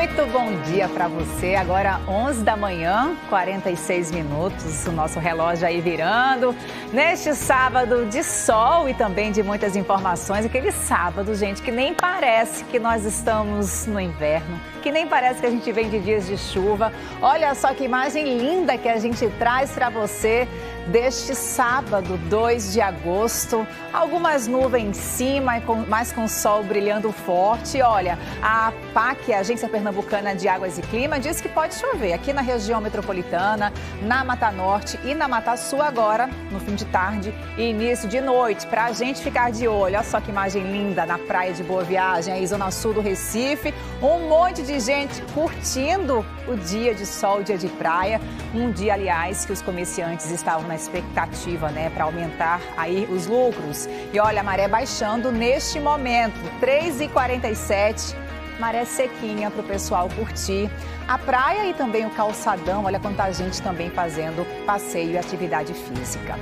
Muito bom dia para você. Agora 11 da manhã, 46 minutos, o nosso relógio aí virando. Neste sábado de sol e também de muitas informações, aquele sábado, gente, que nem parece que nós estamos no inverno, que nem parece que a gente vem de dias de chuva. Olha só que imagem linda que a gente traz para você deste sábado, 2 de agosto. Algumas nuvens em cima, mas com sol brilhando forte. Olha, a APAC, a Agência Pernambucana de Águas e Clima, diz que pode chover aqui na região metropolitana, na Mata Norte e na Mata Sul agora, no fim de tarde e início de noite, para a gente ficar de olho. Olha só que imagem linda na praia de Boa Viagem, aí zona sul do Recife. Um monte de gente curtindo o dia de sol, dia de praia. Um dia, aliás, que os comerciantes estavam na expectativa, né, para aumentar aí os lucros. E olha, a maré baixando neste momento, 3h47. Maré sequinha para o pessoal curtir a praia e também o calçadão. Olha quanta gente também fazendo passeio e atividade física.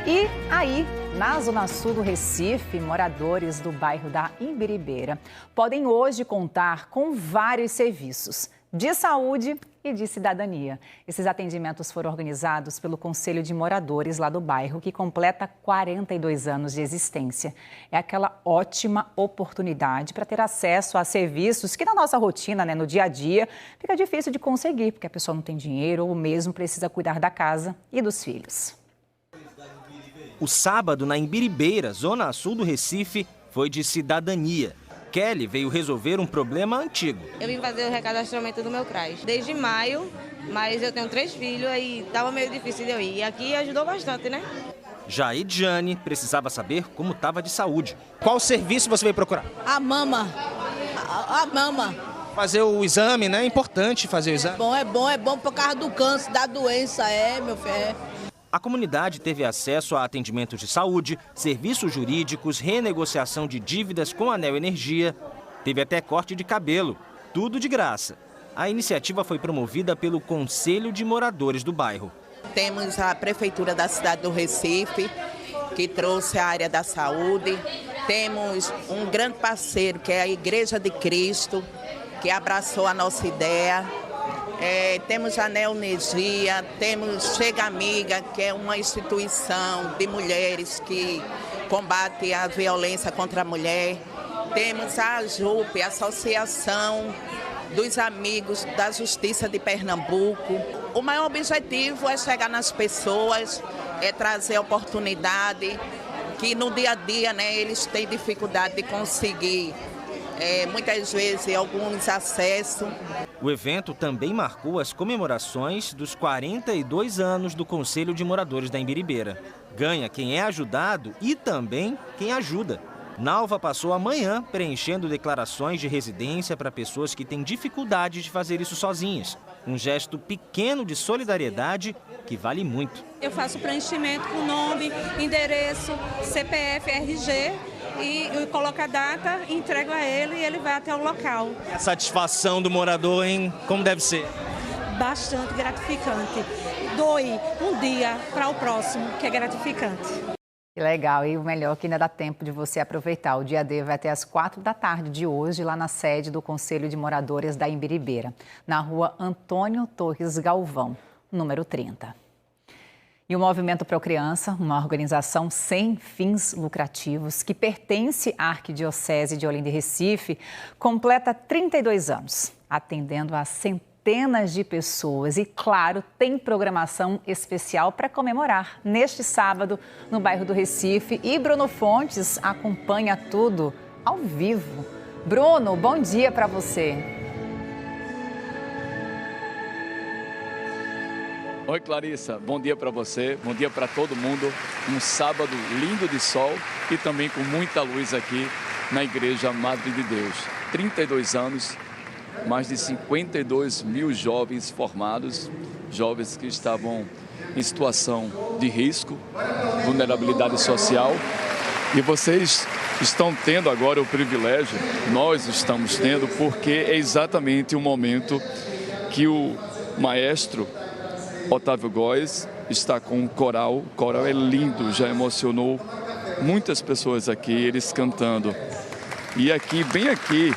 E aí, na zona sul do Recife, moradores do bairro da Imbiribeira podem hoje contar com vários serviços de saúde e de cidadania. Esses atendimentos foram organizados pelo Conselho de Moradores lá do bairro, que completa 42 anos de existência. É aquela ótima oportunidade para ter acesso a serviços que na nossa rotina, né, no dia a dia, fica difícil de conseguir, porque a pessoa não tem dinheiro ou mesmo precisa cuidar da casa e dos filhos. O sábado na Imbiribeira, zona sul do Recife, foi de cidadania. Kelly veio resolver um problema antigo. Eu vim fazer o recadastramento do meu CRAS desde maio, mas eu tenho 3 filhos e estava meio difícil de eu ir. E aqui ajudou bastante, né? Já Ediane precisava saber como estava de saúde. Qual serviço você veio procurar? A mama. A mama. Fazer o exame, né? É importante fazer o exame. É bom por causa do câncer, da doença, meu filho. A comunidade teve acesso a atendimentos de saúde, serviços jurídicos, renegociação de dívidas com a Neo Energia. Teve até corte de cabelo, tudo de graça. A iniciativa foi promovida pelo Conselho de Moradores do bairro. Temos a Prefeitura da cidade do Recife, que trouxe a área da saúde. Temos um grande parceiro, que é a Igreja de Cristo, que abraçou a nossa ideia. Temos a Neo Energia, temos Chega Amiga, que é uma instituição de mulheres que combate a violência contra a mulher. Temos a AJUP, Associação dos Amigos da Justiça de Pernambuco. O maior objetivo é chegar nas pessoas, é trazer oportunidade, que no dia a dia, né, eles têm dificuldade de conseguir, muitas vezes, alguns acessos. O evento também marcou as comemorações dos 42 anos do Conselho de Moradores da Imbiribeira. Ganha quem é ajudado e também quem ajuda. Nalva passou a manhã preenchendo declarações de residência para pessoas que têm dificuldade de fazer isso sozinhas. Um gesto pequeno de solidariedade que vale muito. Eu faço preenchimento com nome, endereço, CPF, RG e coloco a data, entrego a ele e ele vai até o local. A satisfação do morador, hein? Como deve ser? Bastante gratificante. Doe um dia para o próximo, que é gratificante. Que legal, e o melhor que ainda dá tempo de você aproveitar. O dia D vai até às 4 da tarde de hoje, lá na sede do Conselho de Moradores da Imbiribeira, na rua Antônio Torres Galvão, número 30. E o Movimento Pro Criança, uma organização sem fins lucrativos que pertence à Arquidiocese de Olinda e Recife, completa 32 anos, atendendo a centenas de pessoas e, claro, tem programação especial para comemorar neste sábado no bairro do Recife. E Bruno Fontes acompanha tudo ao vivo. Bruno, bom dia para você. Oi, Clarissa, bom dia para você, bom dia para todo mundo. Um sábado lindo de sol e também com muita luz aqui na Igreja Madre de Deus. 32 anos, mais de 52 mil jovens formados, jovens que estavam em situação de risco, vulnerabilidade social. E vocês estão tendo agora o privilégio, nós estamos tendo, porque é exatamente o momento que o maestro Otávio Góes está com um coral. O coral é lindo, já emocionou muitas pessoas aqui, eles cantando. E aqui, bem aqui,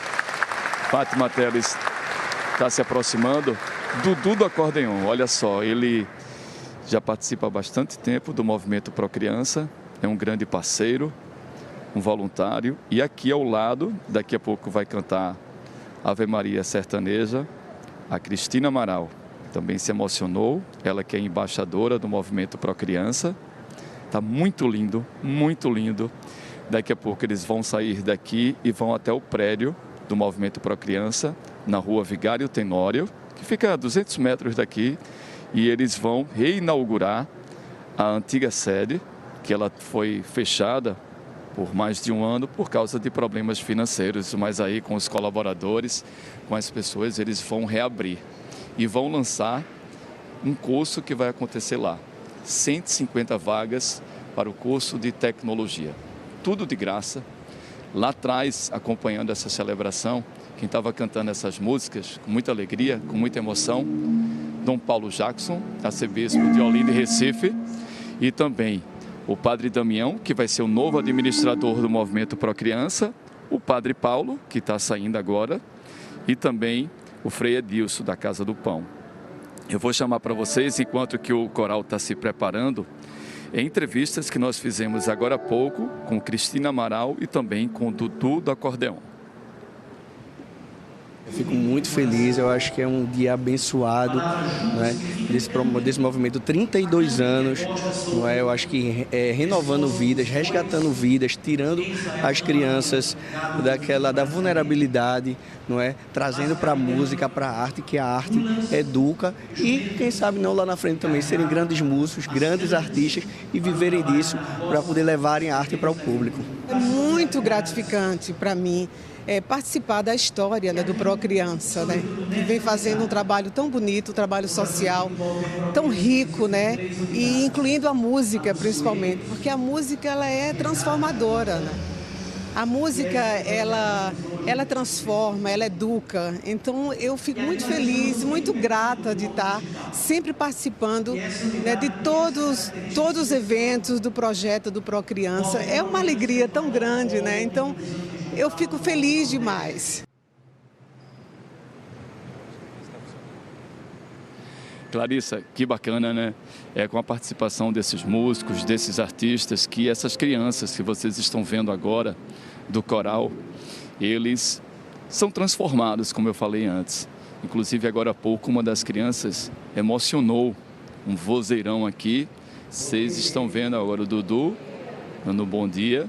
Fátima Teles, está se aproximando, Dudu do acordeon. Olha só, ele já participa há bastante tempo do Movimento Pro Criança, é um grande parceiro, um voluntário. E aqui ao lado, daqui a pouco vai cantar Ave Maria Sertaneja, a Cristina Amaral. Também se emocionou, ela que é embaixadora do Movimento Pro Criança. Está muito lindo, muito lindo. Daqui a pouco eles vão sair daqui e vão até o prédio do Movimento Pro Criança, na rua Vigário Tenório, que fica a 200 metros daqui, e eles vão reinaugurar a antiga sede, que ela foi fechada por mais de um ano por causa de problemas financeiros, mas aí com os colaboradores, com as pessoas, eles vão reabrir e vão lançar um curso que vai acontecer lá. 150 vagas para o curso de tecnologia. Tudo de graça. Lá atrás, acompanhando essa celebração, quem estava cantando essas músicas com muita alegria, com muita emoção, Dom Paulo Jackson, arcebispo de Olinda e Recife, e também o Padre Damião, que vai ser o novo administrador do Movimento Pro Criança, o Padre Paulo, que está saindo agora, e também o Frei Edilson, da Casa do Pão. Eu vou chamar para vocês, enquanto que o coral está se preparando, entrevistas que nós fizemos agora há pouco com Cristina Amaral e também com Dudu do acordeon. Eu fico muito feliz, eu acho que é um dia abençoado, né, desse movimento, 32 anos, não é? Eu acho que renovando vidas, resgatando vidas, tirando as crianças da vulnerabilidade, não é? Trazendo para a música, para a arte, que a arte educa e, quem sabe não lá na frente também, serem grandes músicos, grandes artistas e viverem disso para poder levarem a arte para o público. É muito gratificante para mim participar da história, né, do Pro Criança, né, que vem fazendo um trabalho tão bonito, um trabalho social tão rico, né, e incluindo a música principalmente, porque a música ela é transformadora, né? A música ela transforma, ela educa. Então eu fico muito feliz, muito grata de estar sempre participando, né, de todos os eventos do projeto do Pro Criança. É uma alegria tão grande, né? Então eu fico feliz demais. Clarissa, que bacana, né? É com a participação desses músicos, desses artistas, que essas crianças que vocês estão vendo agora, do coral, eles são transformados, como eu falei antes. Inclusive, agora há pouco, uma das crianças emocionou um vozeirão aqui. Vocês estão vendo agora o Dudu, dando bom dia,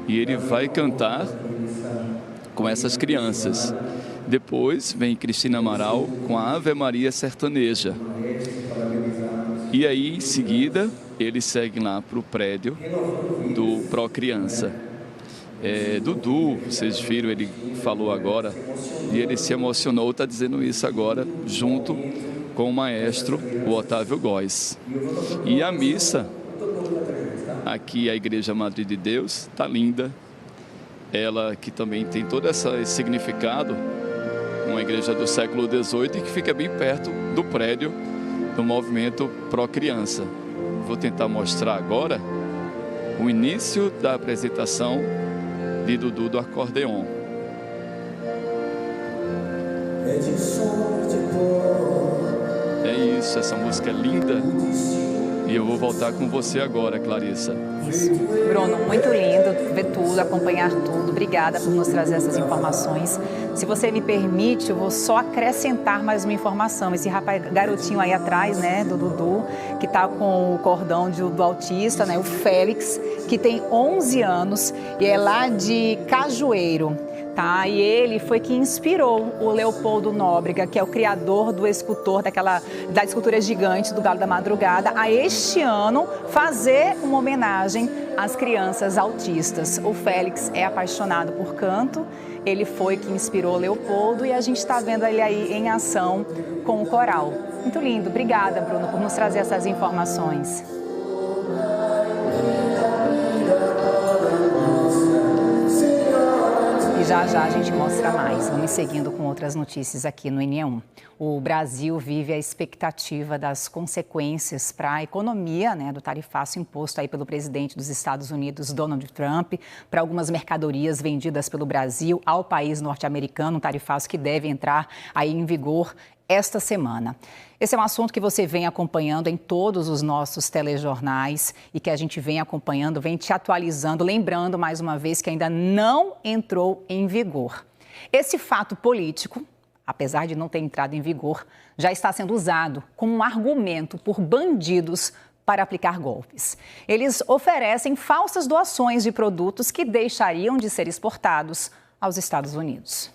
e ele vai cantar com essas crianças. Depois vem Cristina Amaral com a Ave Maria Sertaneja. E aí, em seguida, eles seguem lá para o prédio do Pro Criança. Dudu, vocês viram, ele falou agora, e ele se emocionou, está dizendo isso agora, junto com o maestro, o Otávio Góes. E a missa, aqui a Igreja Madre de Deus, está linda. Ela que também tem todo esse significado, uma igreja do século XVIII e que fica bem perto do prédio do Movimento Pro Criança. Vou tentar mostrar agora o início da apresentação de Dudu do acordeon. É isso, essa música é linda. E eu vou voltar com você agora, Clarissa. Isso. Bruno, muito lindo ver tudo, acompanhar tudo. Obrigada por nos trazer essas informações. Se você me permite, eu vou só acrescentar mais uma informação. Esse rapaz, garotinho aí atrás, né, do Dudu, que tá com o cordão do autista, né, o Félix, que tem 11 anos e é lá de Cajueiro. Tá? E ele foi que inspirou o Leopoldo Nóbrega, que é o criador do escultor, da escultura gigante do Galo da Madrugada, a este ano fazer uma homenagem às crianças autistas. O Félix é apaixonado por canto, ele foi que inspirou o Leopoldo e a gente está vendo ele aí em ação com o coral. Muito lindo. Obrigada, Bruno, por nos trazer essas informações. Já já a gente mostra mais. Vamos seguindo com outras notícias aqui no NE1. O Brasil vive a expectativa das consequências para a economia, do tarifaço imposto aí pelo presidente dos Estados Unidos, Donald Trump, para algumas mercadorias vendidas pelo Brasil ao país norte-americano, um tarifaço que deve entrar aí em vigor esta semana. Esse é um assunto que você vem acompanhando em todos os nossos telejornais e que a gente vem acompanhando, vem te atualizando, lembrando mais uma vez que ainda não entrou em vigor. Esse fato político, apesar de não ter entrado em vigor, já está sendo usado como um argumento por bandidos para aplicar golpes. Eles oferecem falsas doações de produtos que deixariam de ser exportados aos Estados Unidos.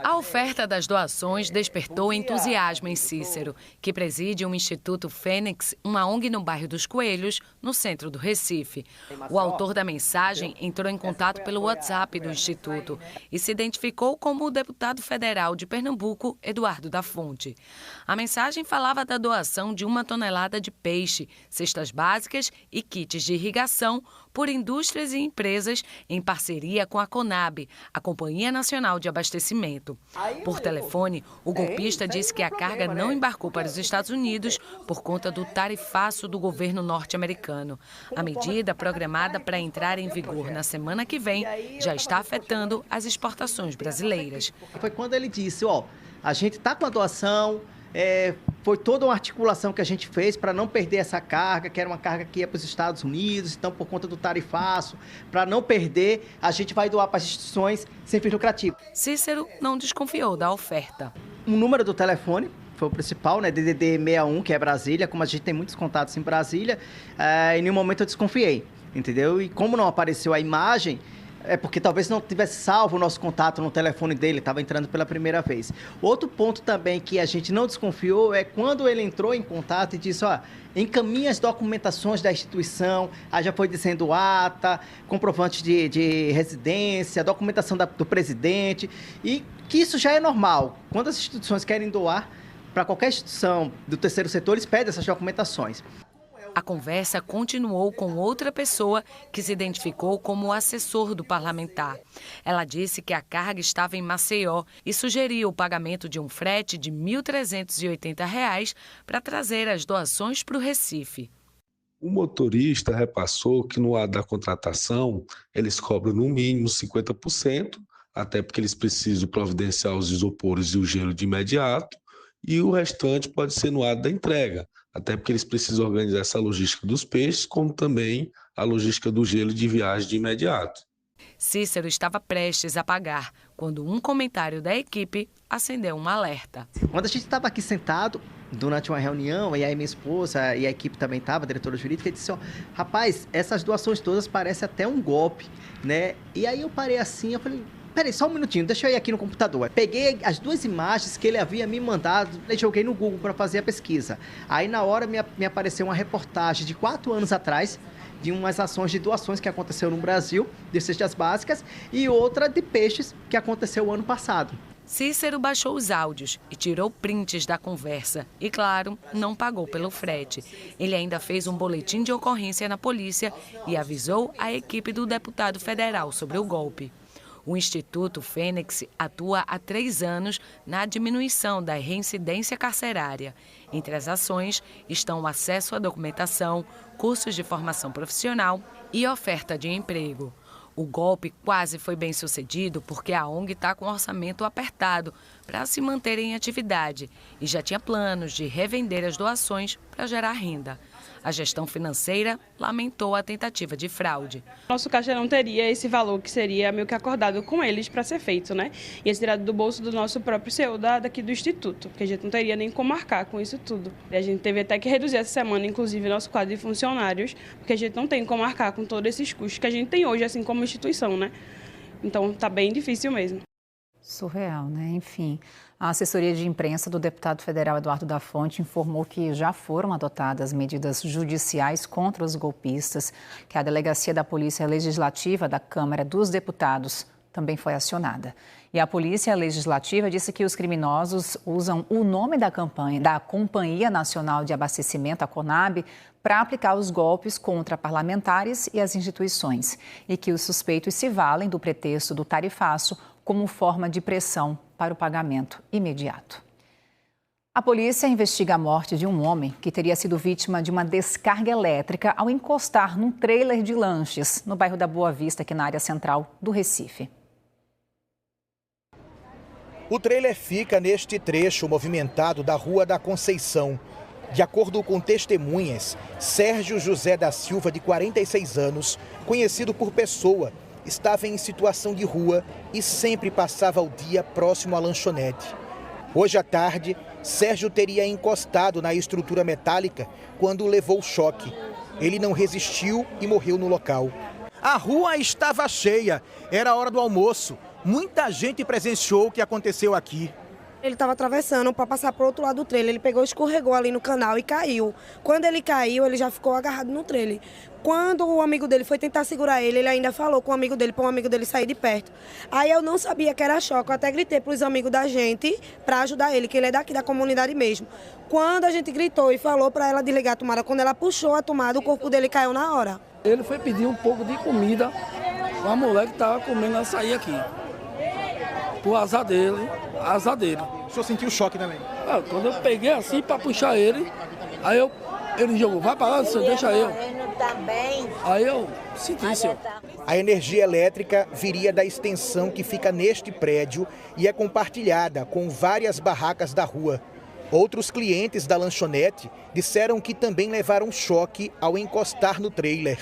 A oferta das doações despertou entusiasmo em Cícero, que preside um Instituto Fênix, uma ONG no bairro dos Coelhos, no centro do Recife. O autor da mensagem entrou em contato pelo WhatsApp do Instituto e se identificou como o deputado federal de Pernambuco, Eduardo da Fonte. A mensagem falava da doação de 1 tonelada de peixe, cestas básicas e kits de irrigação por indústrias e empresas em parceria com a CONAB, a Companhia Nacional de Abastecimento. Por telefone, o golpista disse que a carga não embarcou para os Estados Unidos por conta do tarifaço do governo norte-americano. A medida, programada para entrar em vigor na semana que vem, já está afetando as exportações brasileiras. Foi quando ele disse, a gente está com a doação, foi toda uma articulação que a gente fez para não perder essa carga, que era uma carga que ia para os Estados Unidos, então por conta do tarifaço, para não perder, a gente vai doar para as instituições sem fins lucrativos. Cícero não desconfiou da oferta. O número do telefone foi o principal, DDD 61, que é Brasília, como a gente tem muitos contatos em Brasília, em nenhum momento eu desconfiei, entendeu? E como não apareceu a imagem, é porque talvez não tivesse salvo o nosso contato no telefone dele, estava entrando pela primeira vez. Outro ponto também que a gente não desconfiou é quando ele entrou em contato e disse, encaminha as documentações da instituição, aí já foi dizendo ata, comprovante de residência, documentação do presidente, e que isso já é normal. Quando as instituições querem doar para qualquer instituição do terceiro setor, eles pedem essas documentações. A conversa continuou com outra pessoa que se identificou como o assessor do parlamentar. Ela disse que a carga estava em Maceió e sugeriu o pagamento de um frete de R$ 1.380 para trazer as doações para o Recife. O motorista repassou que no ato da contratação eles cobram no mínimo 50%, até porque eles precisam providenciar os isopores e o gelo de imediato, e o restante pode ser no ato da entrega, até porque eles precisam organizar essa logística dos peixes, como também a logística do gelo de viagem de imediato. Cícero estava prestes a pagar, quando um comentário da equipe acendeu um alerta. Quando a gente estava aqui sentado, durante uma reunião, e aí minha esposa e a equipe também estava, a diretora jurídica, e disse, rapaz, essas doações todas parecem até um golpe, E aí eu parei assim, eu falei, peraí, só um minutinho, deixa eu ir aqui no computador. Peguei as duas imagens que ele havia me mandado e joguei no Google para fazer a pesquisa. Aí na hora me apareceu uma reportagem de 4 anos atrás, de umas ações de doações que aconteceu no Brasil, de cestas básicas, e outra de peixes que aconteceu o ano passado. Cícero baixou os áudios e tirou prints da conversa. E, claro, não pagou pelo frete. Ele ainda fez um boletim de ocorrência na polícia e avisou a equipe do deputado federal sobre o golpe. O Instituto Fênix atua há 3 anos na diminuição da reincidência carcerária. Entre as ações estão o acesso à documentação, cursos de formação profissional e oferta de emprego. O golpe quase foi bem sucedido porque a ONG está com um orçamento apertado para se manter em atividade e já tinha planos de revender as doações para gerar renda. A gestão financeira lamentou a tentativa de fraude. Nosso caixa não teria esse valor que seria meio que acordado com eles para ser feito, Ia ser tirado do bolso do nosso próprio CEO daqui do Instituto, porque a gente não teria nem como marcar com isso tudo. E a gente teve até que reduzir essa semana, inclusive, nosso quadro de funcionários, porque a gente não tem como marcar com todos esses custos que a gente tem hoje, assim como instituição, Então, tá bem difícil mesmo. Surreal, Enfim, a assessoria de imprensa do deputado federal Eduardo da Fonte informou que já foram adotadas medidas judiciais contra os golpistas, que a Delegacia da Polícia Legislativa da Câmara dos Deputados também foi acionada. E a Polícia Legislativa disse que os criminosos usam o nome da Companhia Nacional de Abastecimento, a CONAB, para aplicar os golpes contra parlamentares e as instituições. E que os suspeitos se valem do pretexto do tarifaço como forma de pressão para o pagamento imediato. A polícia investiga a morte de um homem que teria sido vítima de uma descarga elétrica ao encostar num trailer de lanches no bairro da Boa Vista, aqui na área central do Recife. O trailer fica neste trecho movimentado da Rua da Conceição. De acordo com testemunhas, Sérgio José da Silva, de 46 anos, conhecido por Pessoa, estava em situação de rua e sempre passava o dia próximo à lanchonete. Hoje à tarde, Sérgio teria encostado na estrutura metálica quando levou choque. Ele não resistiu e morreu no local. A rua estava cheia, era hora do almoço. Muita gente presenciou o que aconteceu aqui. Ele estava atravessando para passar para o outro lado do trailer. Ele pegou, escorregou ali no canal e caiu. Quando ele caiu, ele já ficou agarrado no trailer. Quando o amigo dele foi tentar segurar ele, ele ainda falou com o amigo dele, para um amigo dele sair de perto. Aí eu não sabia que era choque. Eu até gritei para os amigos da gente para ajudar ele, que ele é daqui da comunidade mesmo. Quando a gente gritou e falou para ela desligar a tomada, quando ela puxou a tomada, o corpo dele caiu na hora. Ele foi pedir um pouco de comida para a mulher que estava comendo açaí aqui. Por azar dele. O senhor sentiu choque também? Quando eu peguei assim para puxar ele, aí ele jogou, vai para lá, senhor, deixa eu. Aí eu senti, senhor. A energia elétrica viria da extensão que fica neste prédio e é compartilhada com várias barracas da rua. Outros clientes da lanchonete disseram que também levaram choque ao encostar no trailer.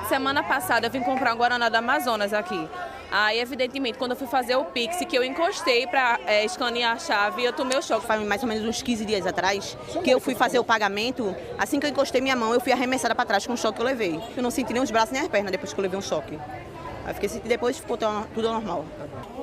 Semana passada eu vim comprar um Guaraná da Amazonas aqui. Aí, evidentemente, quando eu fui fazer o Pix, que eu encostei para escanear a chave, eu tomei o choque. Faz mais ou menos uns 15 dias atrás, que eu fui fazer o pagamento, assim que eu encostei minha mão, eu fui arremessada para trás com o choque que eu levei. Eu não senti nem os braços nem as pernas depois que eu levei um choque. Aí depois ficou tudo normal.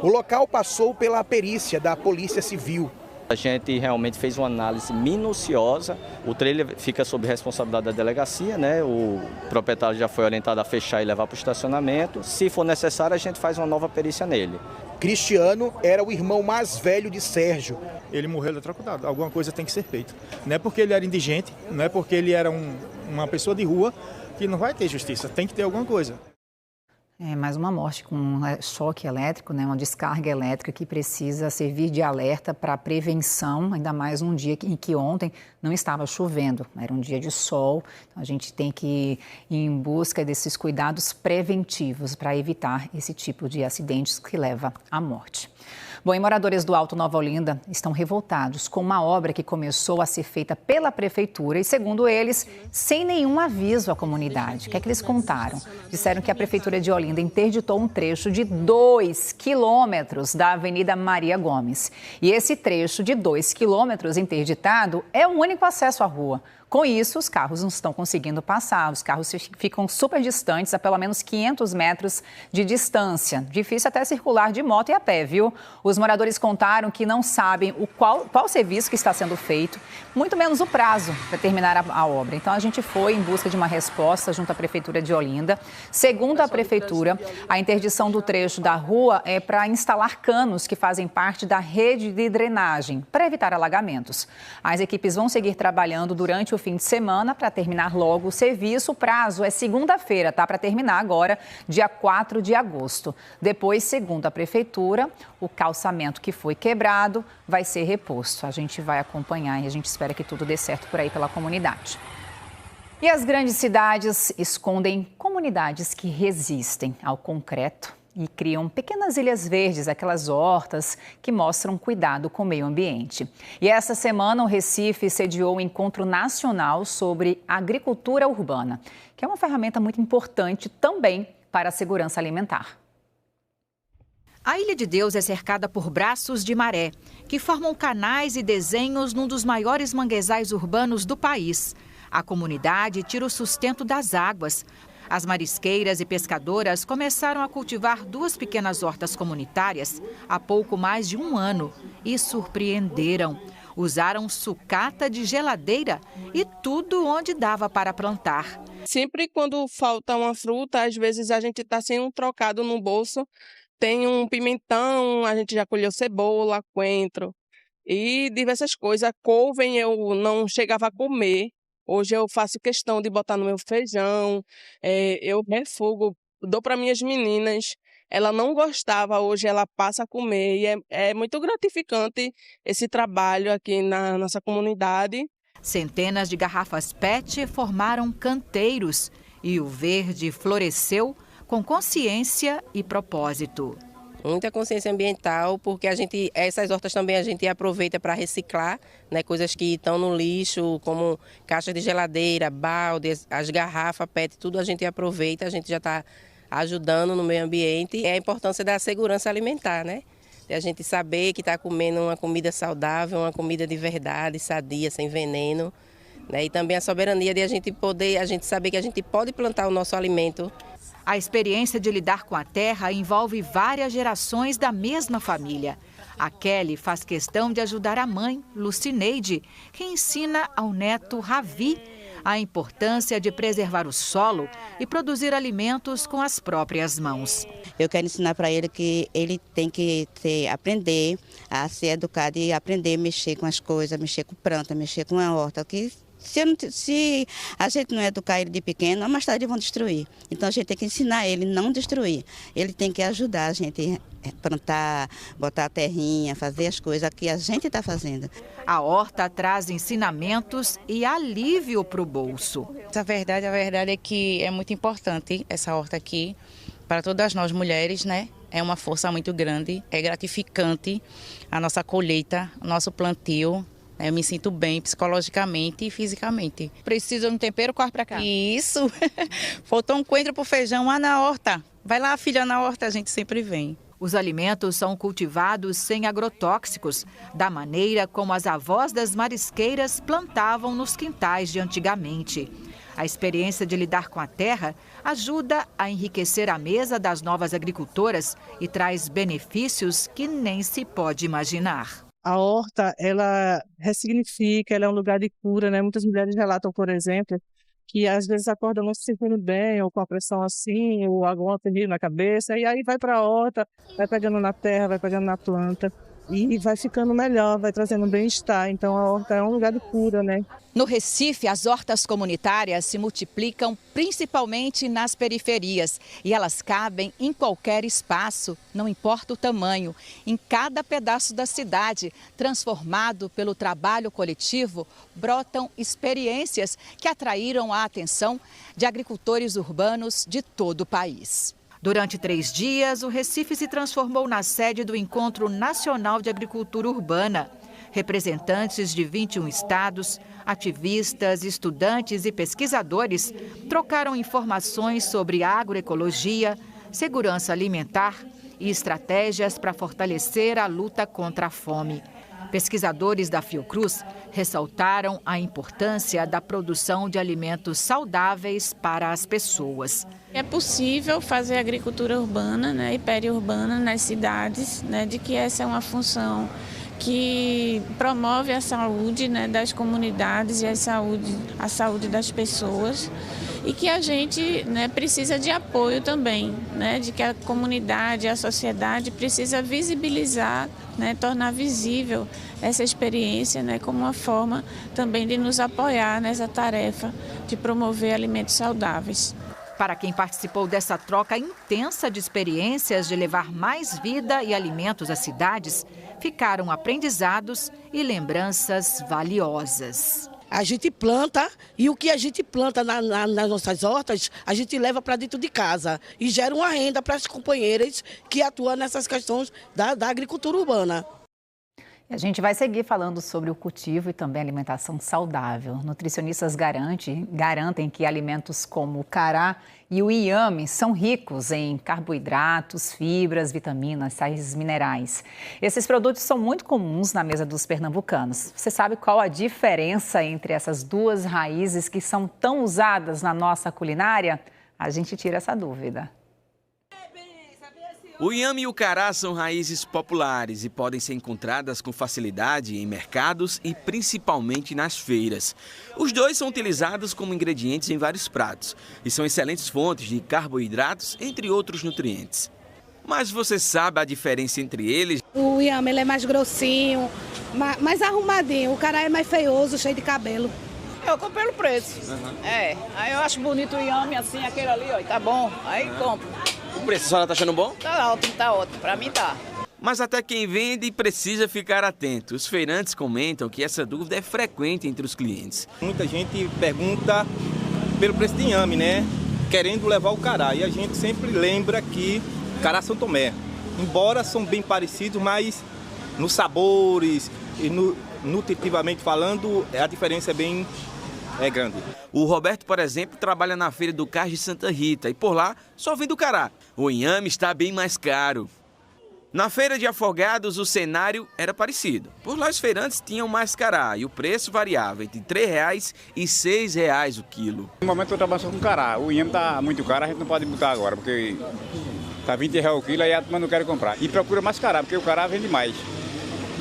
O local passou pela perícia da Polícia Civil. A gente realmente fez uma análise minuciosa, o trailer fica sob responsabilidade da delegacia, né? O proprietário já foi orientado a fechar e levar para o estacionamento. Se for necessário, a gente faz uma nova perícia nele. Cristiano era o irmão mais velho de Sérgio. Ele morreu eletrocutado, alguma coisa tem que ser feita. Não é porque ele era indigente, não é porque ele era uma pessoa de rua que não vai ter justiça, tem que ter alguma coisa. Mais uma morte com um choque elétrico, né? Uma descarga elétrica que precisa servir de alerta para prevenção, ainda mais um dia em que ontem não estava chovendo, era um dia de sol. Então a gente tem que ir em busca desses cuidados preventivos para evitar esse tipo de acidentes que leva à morte. Bom, e moradores do Alto Nova Olinda estão revoltados com uma obra que começou a ser feita pela prefeitura e, segundo eles, sem nenhum aviso à comunidade. O que é que eles contaram? Disseram que a prefeitura de Olinda interditou um trecho de 2 quilômetros da Avenida Maria Gomes. E esse trecho de 2 quilômetros interditado é o único acesso à rua. Com isso, os carros não estão conseguindo passar, os carros ficam super distantes, a pelo menos 500 metros de distância. Difícil até circular de moto e a pé, viu? Os moradores contaram que não sabem qual serviço que está sendo feito, muito menos o prazo para terminar a obra. Então, a gente foi em busca de uma resposta junto à Prefeitura de Olinda. Segundo a Prefeitura, a interdição do trecho da rua é para instalar canos que fazem parte da rede de drenagem, para evitar alagamentos. As equipes vão seguir trabalhando durante o fim de semana para terminar logo o serviço. O prazo é segunda-feira, tá? Para terminar agora, dia 4 de agosto. Depois, segundo a Prefeitura, o calçamento que foi quebrado vai ser reposto. A gente vai acompanhar e a gente espera que tudo dê certo por aí pela comunidade. E as grandes cidades escondem comunidades que resistem ao concreto e criam pequenas ilhas verdes, aquelas hortas que mostram cuidado com o meio ambiente. E essa semana o Recife sediou um encontro nacional sobre agricultura urbana, que é uma ferramenta muito importante também para a segurança alimentar. A Ilha de Deus é cercada por braços de maré, que formam canais e desenhos num dos maiores manguezais urbanos do país. A comunidade tira o sustento das águas. As marisqueiras e pescadoras começaram a cultivar 2 pequenas hortas comunitárias há pouco mais de 1 ano e surpreenderam. Usaram sucata de geladeira e tudo onde dava para plantar. Sempre quando falta uma fruta, às vezes a gente está sem um trocado no bolso, tem um pimentão, a gente já colheu cebola, coentro e diversas coisas. Couve eu não chegava a comer. Hoje eu faço questão de botar no meu feijão, eu refogo, dou para minhas meninas. Ela não gostava, hoje ela passa a comer e é muito gratificante esse trabalho aqui na nossa comunidade. Centenas de garrafas PET formaram canteiros e o verde floresceu com consciência e propósito. Muita consciência ambiental, porque essas hortas também a gente aproveita para reciclar, né, coisas que estão no lixo, como caixas de geladeira, baldes, as garrafas PET, tudo a gente aproveita, a gente já está ajudando no meio ambiente. É a importância da segurança alimentar, né? De a gente saber que está comendo uma comida saudável, uma comida de verdade, sadia, sem veneno, né? E também a soberania de a gente saber que a gente pode plantar o nosso alimento. A experiência de lidar com a terra envolve várias gerações da mesma família. A Kelly faz questão de ajudar a mãe, Lucineide, que ensina ao neto Ravi a importância de preservar o solo e produzir alimentos com as próprias mãos. Eu quero ensinar para ele que ele tem que aprender a ser educado e aprender a mexer com as coisas, mexer com planta, mexer com a horta, que se a gente não educar ele de pequeno, mais tarde vão destruir. Então a gente tem que ensinar ele a não destruir. Ele tem que ajudar a gente a plantar, botar a terrinha, fazer as coisas que a gente está fazendo. A horta traz ensinamentos e alívio para o bolso. A verdade é que é muito importante essa horta aqui para todas nós mulheres, né? É uma força muito grande, é gratificante a nossa colheita, o nosso plantio. Eu me sinto bem psicologicamente e fisicamente. Precisa de um tempero, corre para cá. Isso. Faltou um coentro pro feijão lá na horta. Vai lá, filha, na horta, a gente sempre vem. Os alimentos são cultivados sem agrotóxicos, da maneira como as avós das marisqueiras plantavam nos quintais de antigamente. A experiência de lidar com a terra ajuda a enriquecer a mesa das novas agricultoras e traz benefícios que nem se pode imaginar. A horta, ela ressignifica, ela é um lugar de cura, né? Muitas mulheres relatam, por exemplo, que às vezes acordam não se sentindo bem, ou com a pressão assim, ou alguma terrível na cabeça, e aí vai para a horta, vai pegando na terra, vai pegando na planta, e vai ficando melhor, vai trazendo bem-estar. Então a horta é um lugar de cura, né? No Recife, as hortas comunitárias se multiplicam principalmente nas periferias e elas cabem em qualquer espaço, não importa o tamanho. Em cada pedaço da cidade, transformado pelo trabalho coletivo, brotam experiências que atraíram a atenção de agricultores urbanos de todo o país. Durante 3 dias, o Recife se transformou na sede do Encontro Nacional de Agricultura Urbana. Representantes de 21 estados, ativistas, estudantes e pesquisadores trocaram informações sobre agroecologia, segurança alimentar e estratégias para fortalecer a luta contra a fome. Pesquisadores da Fiocruz ressaltaram a importância da produção de alimentos saudáveis para as pessoas. É possível fazer agricultura urbana, né, e periurbana nas cidades, né, de que essa é uma função que promove a saúde, né, das comunidades e a saúde das pessoas, e que a gente, né, precisa de apoio também, né, de que a comunidade, a sociedade precisa visibilizar, né, tornar visível essa experiência, né, como uma forma também de nos apoiar nessa tarefa de promover alimentos saudáveis. Para quem participou dessa troca intensa de experiências de levar mais vida e alimentos às cidades, ficaram aprendizados e lembranças valiosas. A gente planta e o que a gente planta nas nossas hortas, a gente leva para dentro de casa e gera uma renda para as companheiras que atuam nessas questões da agricultura urbana. A gente vai seguir falando sobre o cultivo e também alimentação saudável. Nutricionistas garantem que alimentos como o cará e o inhame são ricos em carboidratos, fibras, vitaminas, sais minerais. Esses produtos são muito comuns na mesa dos pernambucanos. Você sabe qual a diferença entre essas duas raízes que são tão usadas na nossa culinária? A gente tira essa dúvida. O inhame e o cará são raízes populares e podem ser encontradas com facilidade em mercados e principalmente nas feiras. Os dois são utilizados como ingredientes em vários pratos e são excelentes fontes de carboidratos, entre outros nutrientes. Mas você sabe a diferença entre eles? O inhame ele é mais grossinho, mais arrumadinho. O cará é mais feioso, cheio de cabelo. Eu compro pelo preço. Aí eu acho bonito o inhame assim, aquele ali, ó, tá bom. Aí compro. O preço a senhora tá achando bom? Tá ótimo. Pra mim tá. Mas até quem vende precisa ficar atento. Os feirantes comentam que essa dúvida é frequente entre os clientes. Muita gente pergunta pelo preço de inhame, né? Querendo levar o cará. E a gente sempre lembra que cará São Tomé, embora são bem parecidos, mas nos sabores e nutritivamente falando, a diferença é grande. O Roberto, por exemplo, trabalha na Feira do Cais de Santa Rita e por lá só vende o cará. O inhame está bem mais caro. Na Feira de Afogados, o cenário era parecido. Por lá, os feirantes tinham mais cará e o preço variava entre R$3 e R$6 o quilo. No momento eu trabalho só com cará. O inhame está muito caro, a gente não pode botar agora, porque está R$20 o quilo, aí a turma não quer comprar. E procura mais cará, porque o cará vende mais.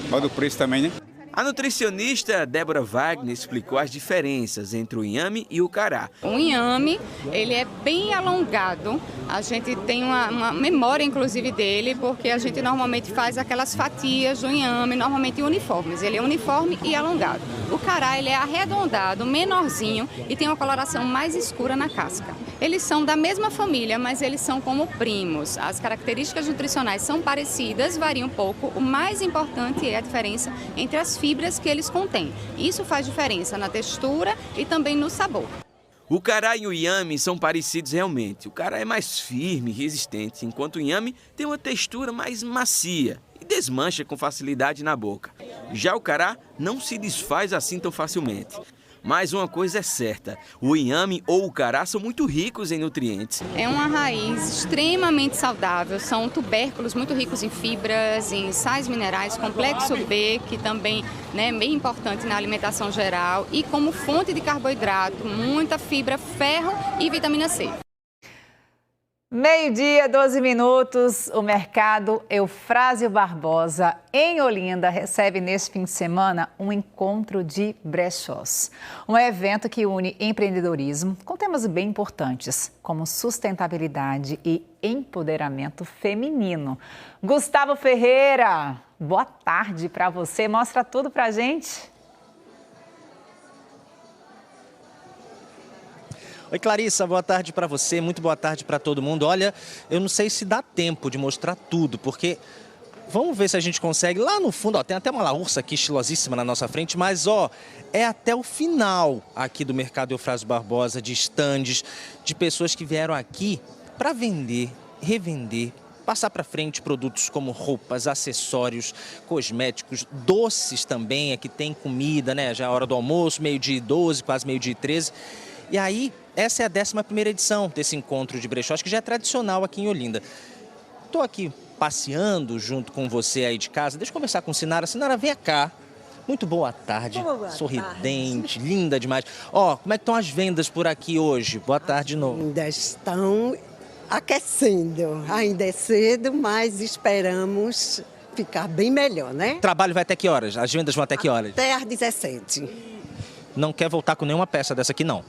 Mas o preço também, né? A nutricionista Débora Wagner explicou as diferenças entre o inhame e o cará. O inhame, ele é bem alongado, a gente tem uma memória inclusive dele, porque a gente normalmente faz aquelas fatias do inhame, normalmente uniformes, ele é uniforme e alongado. O cará, ele é arredondado, menorzinho e tem uma coloração mais escura na casca. Eles são da mesma família, mas eles são como primos. As características nutricionais são parecidas, variam um pouco. O mais importante é a diferença entre as fibras que eles contêm. Isso faz diferença na textura e também no sabor. O cará e o inhame são parecidos realmente. O cará é mais firme e resistente, enquanto o inhame tem uma textura mais macia e desmancha com facilidade na boca. Já o cará não se desfaz assim tão facilmente. Mas uma coisa é certa, o inhame ou o cará são muito ricos em nutrientes. É uma raiz extremamente saudável, são tubérculos muito ricos em fibras, em sais minerais, complexo B, que também é bem importante na alimentação geral, e como fonte de carboidrato, muita fibra, ferro e vitamina C. 12h, 12 minutos, o mercado Eufrásio Barbosa, em Olinda, recebe neste fim de semana um encontro de brechós. Um evento que une empreendedorismo com temas bem importantes, como sustentabilidade e empoderamento feminino. Gustavo Ferreira, boa tarde para você, mostra tudo pra gente. Oi, Clarissa, boa tarde para você, muito boa tarde para todo mundo. Olha, eu não sei se dá tempo de mostrar tudo, porque vamos ver se a gente consegue. Lá no fundo, ó, tem até uma laúça aqui estilosíssima na nossa frente, mas ó, é até o final aqui do Mercado Eufrásio Barbosa, de estandes, de pessoas que vieram aqui para vender, revender, passar para frente produtos como roupas, acessórios, cosméticos, doces também. Aqui tem comida, né? Já é a hora do almoço, 12h12, quase 12h13. E aí, essa é a 11ª edição desse encontro de brechós, que já é tradicional aqui em Olinda. Estou aqui passeando junto com você aí de casa. Deixa eu conversar com Sinara. Sinara, vem cá. Muito boa tarde. Boa sorridente, tarde. Linda demais. Ó, como é que estão as vendas por aqui hoje? Boa tarde de novo. Ainda estão aquecendo. Ainda é cedo, mas esperamos ficar bem melhor, né? O trabalho vai até que horas? As vendas vão até que horas? Até às 17. Não quer voltar com nenhuma peça dessa aqui, não?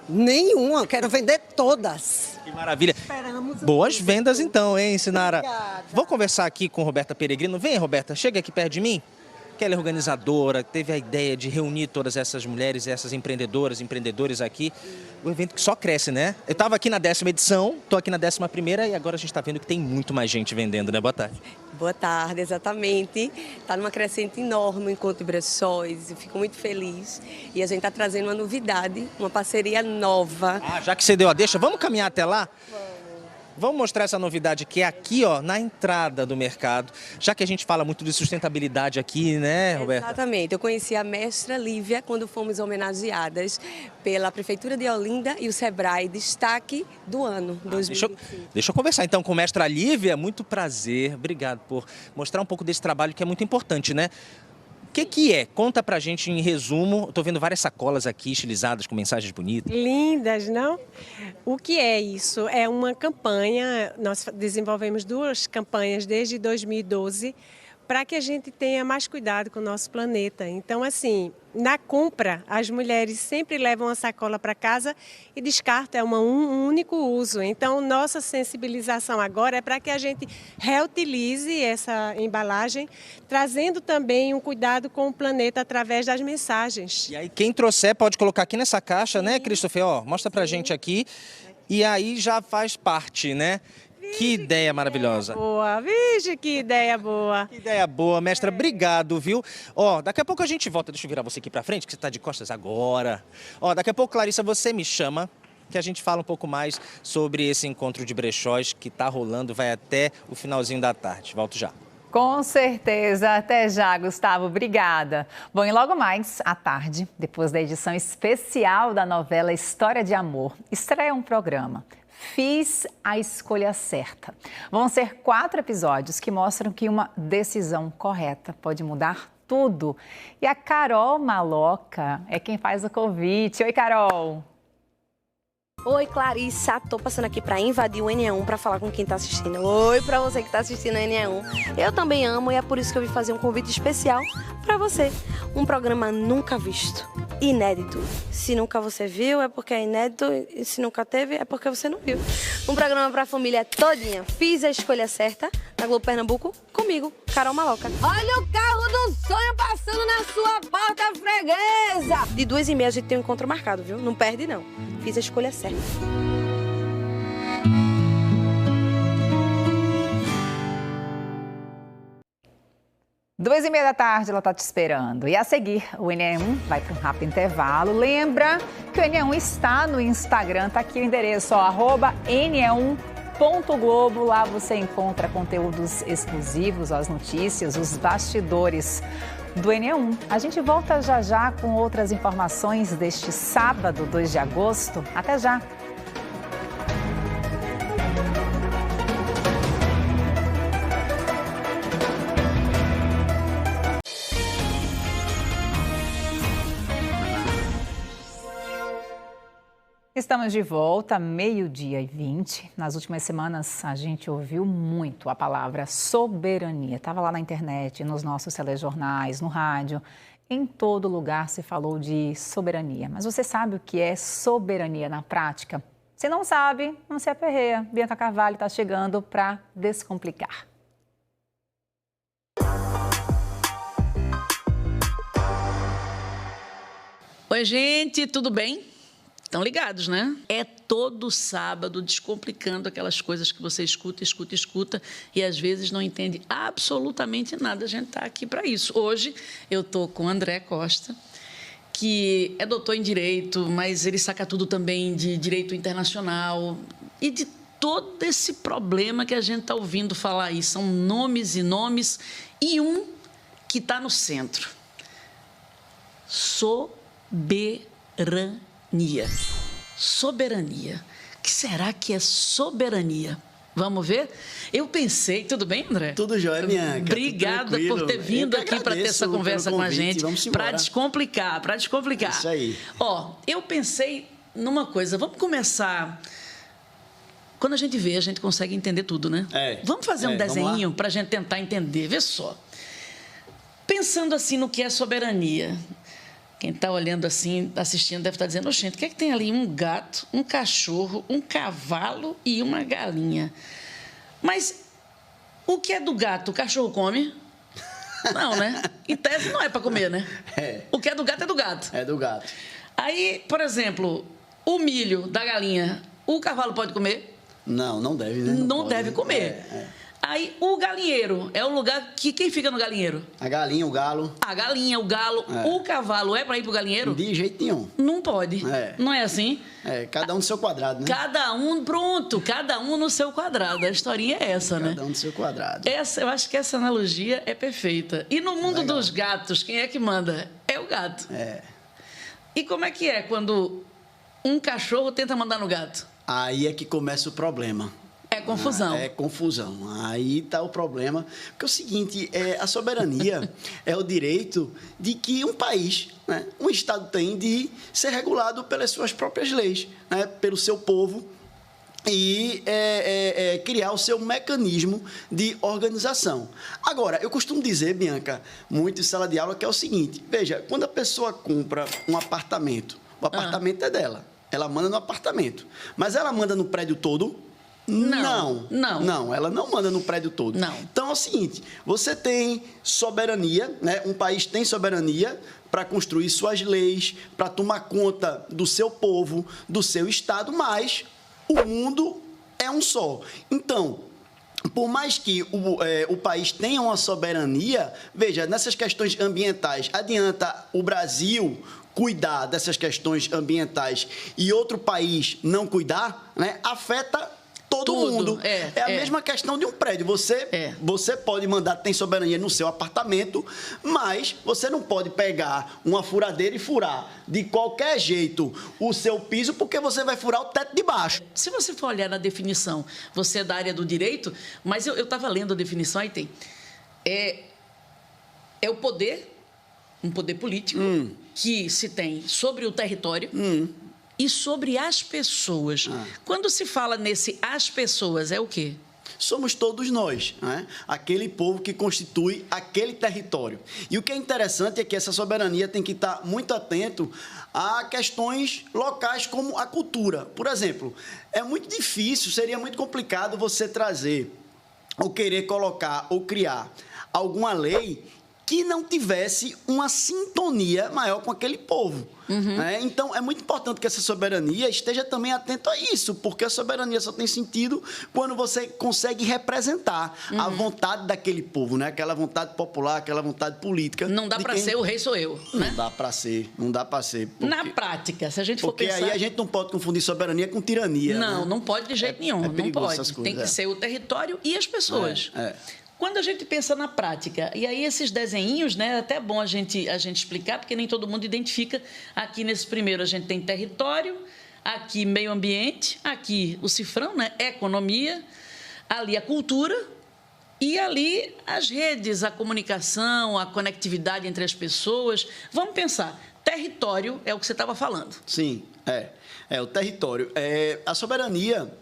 Nenhuma, quero vender todas. Que maravilha. Esperamos. Boas vendas então, hein, Sinara? Obrigada. Vou conversar aqui com Roberta Peregrino. Vem, Roberta, chega aqui perto de mim. Que ela é organizadora, teve a ideia de reunir todas essas mulheres, essas empreendedoras, empreendedores aqui. Um evento que só cresce, né? Eu estava aqui na 10ª edição, estou aqui na 11ª e agora a gente está vendo que tem muito mais gente vendendo, né? Boa tarde. Boa tarde, exatamente. Está numa crescente enorme o Encontro de Brechós, eu fico muito feliz. E a gente está trazendo uma novidade, uma parceria nova. Ah, já que você deu a deixa, vamos caminhar até lá? Vamos mostrar essa novidade que é aqui, ó, na entrada do mercado, já que a gente fala muito de sustentabilidade aqui, né, Roberta? Exatamente. Eu conheci a mestra Lívia quando fomos homenageadas pela Prefeitura de Olinda e o Sebrae Destaque do ano 2025. Deixa eu conversar então com a mestra Lívia. Muito prazer. Obrigado por mostrar um pouco desse trabalho que é muito importante, né? O que é? Conta pra gente em resumo. Estou vendo várias sacolas aqui estilizadas com mensagens bonitas. Lindas, não? O que é isso? É uma campanha, nós desenvolvemos 2 campanhas desde 2012 para que a gente tenha mais cuidado com o nosso planeta. Então, assim, na compra, as mulheres sempre levam a sacola para casa e descartam, um único uso. Então, nossa sensibilização agora é para que a gente reutilize essa embalagem, trazendo também um cuidado com o planeta através das mensagens. E aí, quem trouxer pode colocar aqui nessa caixa, né, Christopher? Ó, mostra pra gente aqui. E aí já faz parte, né? Que ideia maravilhosa. Boa, vixe, que ideia boa. Que ideia boa, mestra. Obrigado, viu? Ó, daqui a pouco a gente volta. Deixa eu virar você aqui pra frente, que você tá de costas agora. Ó, daqui a pouco, Clarissa, você me chama, que a gente fala um pouco mais sobre esse encontro de brechós que tá rolando, vai até o finalzinho da tarde. Volto já. Com certeza. Até já, Gustavo. Obrigada. Bom, e logo mais, à tarde, depois da edição especial da novela História de Amor, estreia um programa. Fiz a escolha certa. Vão ser 4 episódios que mostram que uma decisão correta pode mudar tudo. E a Carol Maloca é quem faz o convite. Oi, Carol. Oi, Clarissa, tô passando aqui para invadir o NE1 para falar com quem tá assistindo. Oi para você que tá assistindo o NE1. Eu também amo e é por isso que eu vim fazer um convite especial para você. Um programa nunca visto, inédito. Se nunca você viu é porque é inédito e se nunca teve é porque você não viu. Um programa para a família todinha. Fiz a escolha certa na Globo Pernambuco comigo, Carol Maloca. Olha o carro do sonho passando na sua porta, freguesa! De 2h30 a gente tem um encontro marcado, viu? Não perde não. Fiz a escolha certa. Duas e meia da tarde, ela está te esperando. E a seguir, o NE1 vai para um rápido intervalo. Lembra que o NE1 está no Instagram, tá aqui o endereço, ó, @NE1.globo. Lá você encontra conteúdos exclusivos, as notícias, os bastidores do NE1. A gente volta já já com outras informações deste sábado, 2 de agosto. Até já! Estamos de volta, 12h20. Nas últimas semanas, a gente ouviu muito a palavra soberania. Estava lá na internet, nos nossos telejornais, no rádio. Em todo lugar se falou de soberania. Mas você sabe o que é soberania na prática? Se não sabe, não se aperreia. Bianca Carvalho está chegando para descomplicar. Oi, gente, tudo bem? Estão ligados, né? É todo sábado descomplicando aquelas coisas que você escuta e às vezes não entende absolutamente nada. A gente está aqui para isso. Hoje eu estou com o André Costa, que é doutor em Direito, mas ele saca tudo também de Direito Internacional e de todo esse problema que a gente está ouvindo falar aí. São nomes e nomes e um que está no centro. Soberania. O que será que é soberania? Vamos ver? Eu pensei... Tudo bem, André? Tudo jóia, Bianca. Obrigada por ter vindo aqui para ter essa conversa com a gente. Para descomplicar. Isso aí. Ó, eu pensei numa coisa. Vamos começar... Quando a gente vê, a gente consegue entender tudo, né? Vamos fazer um desenho para a gente tentar entender. Vê só. Pensando assim no que é soberania... Quem está olhando assim, assistindo, deve estar dizendo, gente, o que é que tem ali? Um gato, um cachorro, um cavalo e uma galinha. Mas o que é do gato? O cachorro come? Não, né? Em tese não é para comer, né? O que é do gato é do gato. É do gato. Aí, por exemplo, o milho da galinha, o cavalo pode comer? Não, não deve, né? Não deve comer. Aí, o galinheiro é o lugar que... Quem fica no galinheiro? A galinha, o galo. A galinha, o galo. O cavalo é para ir pro galinheiro? De jeito nenhum. Não pode. Não é assim? Cada um no seu quadrado, né? Cada um no seu quadrado. A historinha é essa, né? Cada um no seu quadrado. Eu acho que essa analogia é perfeita. E no mundo dos gatos, quem é que manda? É o gato. E como é que é quando um cachorro tenta mandar no gato? Aí é que começa o problema. É confusão. É confusão. Aí está o problema. Porque é o seguinte, a soberania é o direito de que um país, né, um Estado tem de ser regulado pelas suas próprias leis, né, pelo seu povo. e criar o seu mecanismo de organização. Agora, eu costumo dizer, Bianca, muito em sala de aula, que é o seguinte, veja, quando a pessoa compra um apartamento, o apartamento é dela, ela manda no apartamento, mas ela manda no prédio todo? Não, ela não manda no prédio todo. Não. Então é o seguinte, você tem soberania, né? Um país tem soberania para construir suas leis, para tomar conta do seu povo, do seu estado, mas o mundo é um só. Então, por mais que o país tenha uma soberania, veja, nessas questões ambientais, adianta o Brasil cuidar dessas questões ambientais e outro país não cuidar, né? Afeta todo mundo. É a mesma questão de um prédio. Você pode mandar, tem soberania no seu apartamento, mas você não pode pegar uma furadeira e furar de qualquer jeito o seu piso, porque você vai furar o teto de baixo. Se você for olhar na definição, você é da área do direito, mas eu estava lendo a definição, aí tem. É o poder, um poder político, que se tem sobre o território, e sobre as pessoas. Quando se fala nesse as pessoas, é o quê? Somos todos nós, né? Aquele povo que constitui aquele território. E o que é interessante é que essa soberania tem que estar muito atento a questões locais como a cultura. Por exemplo, é muito difícil, seria muito complicado você trazer ou querer colocar ou criar alguma lei que não tivesse uma sintonia maior com aquele povo. Então, é muito importante que essa soberania esteja também atento a isso, porque a soberania só tem sentido quando você consegue representar a vontade daquele povo, né? Aquela vontade popular, aquela vontade política. Não dá para ser o rei sou eu, né? Não dá para ser. Na prática, se a gente for pensar... Porque aí a gente não pode confundir soberania com tirania. Não pode de jeito nenhum, não pode. Tem que ser o território e as pessoas. Quando a gente pensa na prática, e aí esses desenhinhos, né, é até bom a gente explicar, porque nem todo mundo identifica. Aqui nesse primeiro a gente tem território, aqui meio ambiente, aqui o cifrão, né, economia, ali a cultura e ali as redes, a comunicação, a conectividade entre as pessoas. Vamos pensar, território é o que você estava falando. Sim, é o território. A soberania...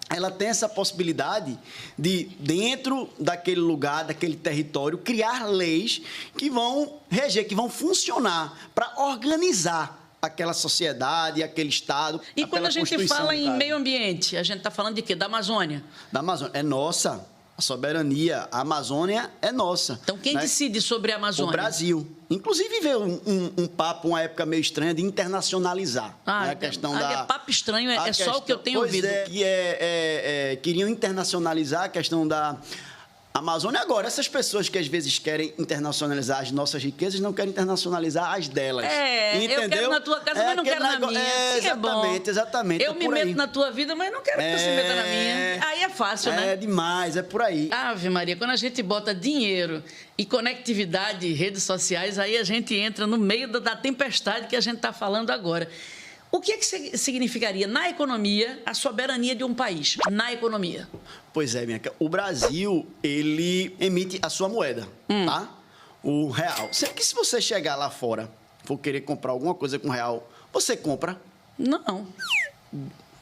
ela tem essa possibilidade de, dentro daquele lugar, daquele território, criar leis que vão reger, que vão funcionar para organizar aquela sociedade, aquele Estado. E quando a gente fala em meio ambiente, a gente está falando de quê? Da Amazônia? Da Amazônia. É nossa. A soberania, a Amazônia é nossa. Então, quem decide sobre a Amazônia? O Brasil. Inclusive, veio um papo, uma época meio estranha, de internacionalizar. A questão é papo estranho, só o que eu tenho ouvido. Queriam internacionalizar a questão da Amazônia. Agora, essas pessoas que às vezes querem internacionalizar as nossas riquezas, não querem internacionalizar as delas. Entendeu? Eu quero na tua casa, mas não quero na minha. Exatamente. Eu me meto na tua vida, mas não quero que você meta na minha. Aí é fácil, né? É demais, é por aí. Ave Maria, quando a gente bota dinheiro e conectividade, redes sociais, aí a gente entra no meio da tempestade que a gente está falando agora. O que significaria, na economia, a soberania de um país? Na economia. Pois é, Bianca. O Brasil, ele emite a sua moeda, tá? O real. Sempre que se você chegar lá fora, for querer comprar alguma coisa com real, você compra? Não.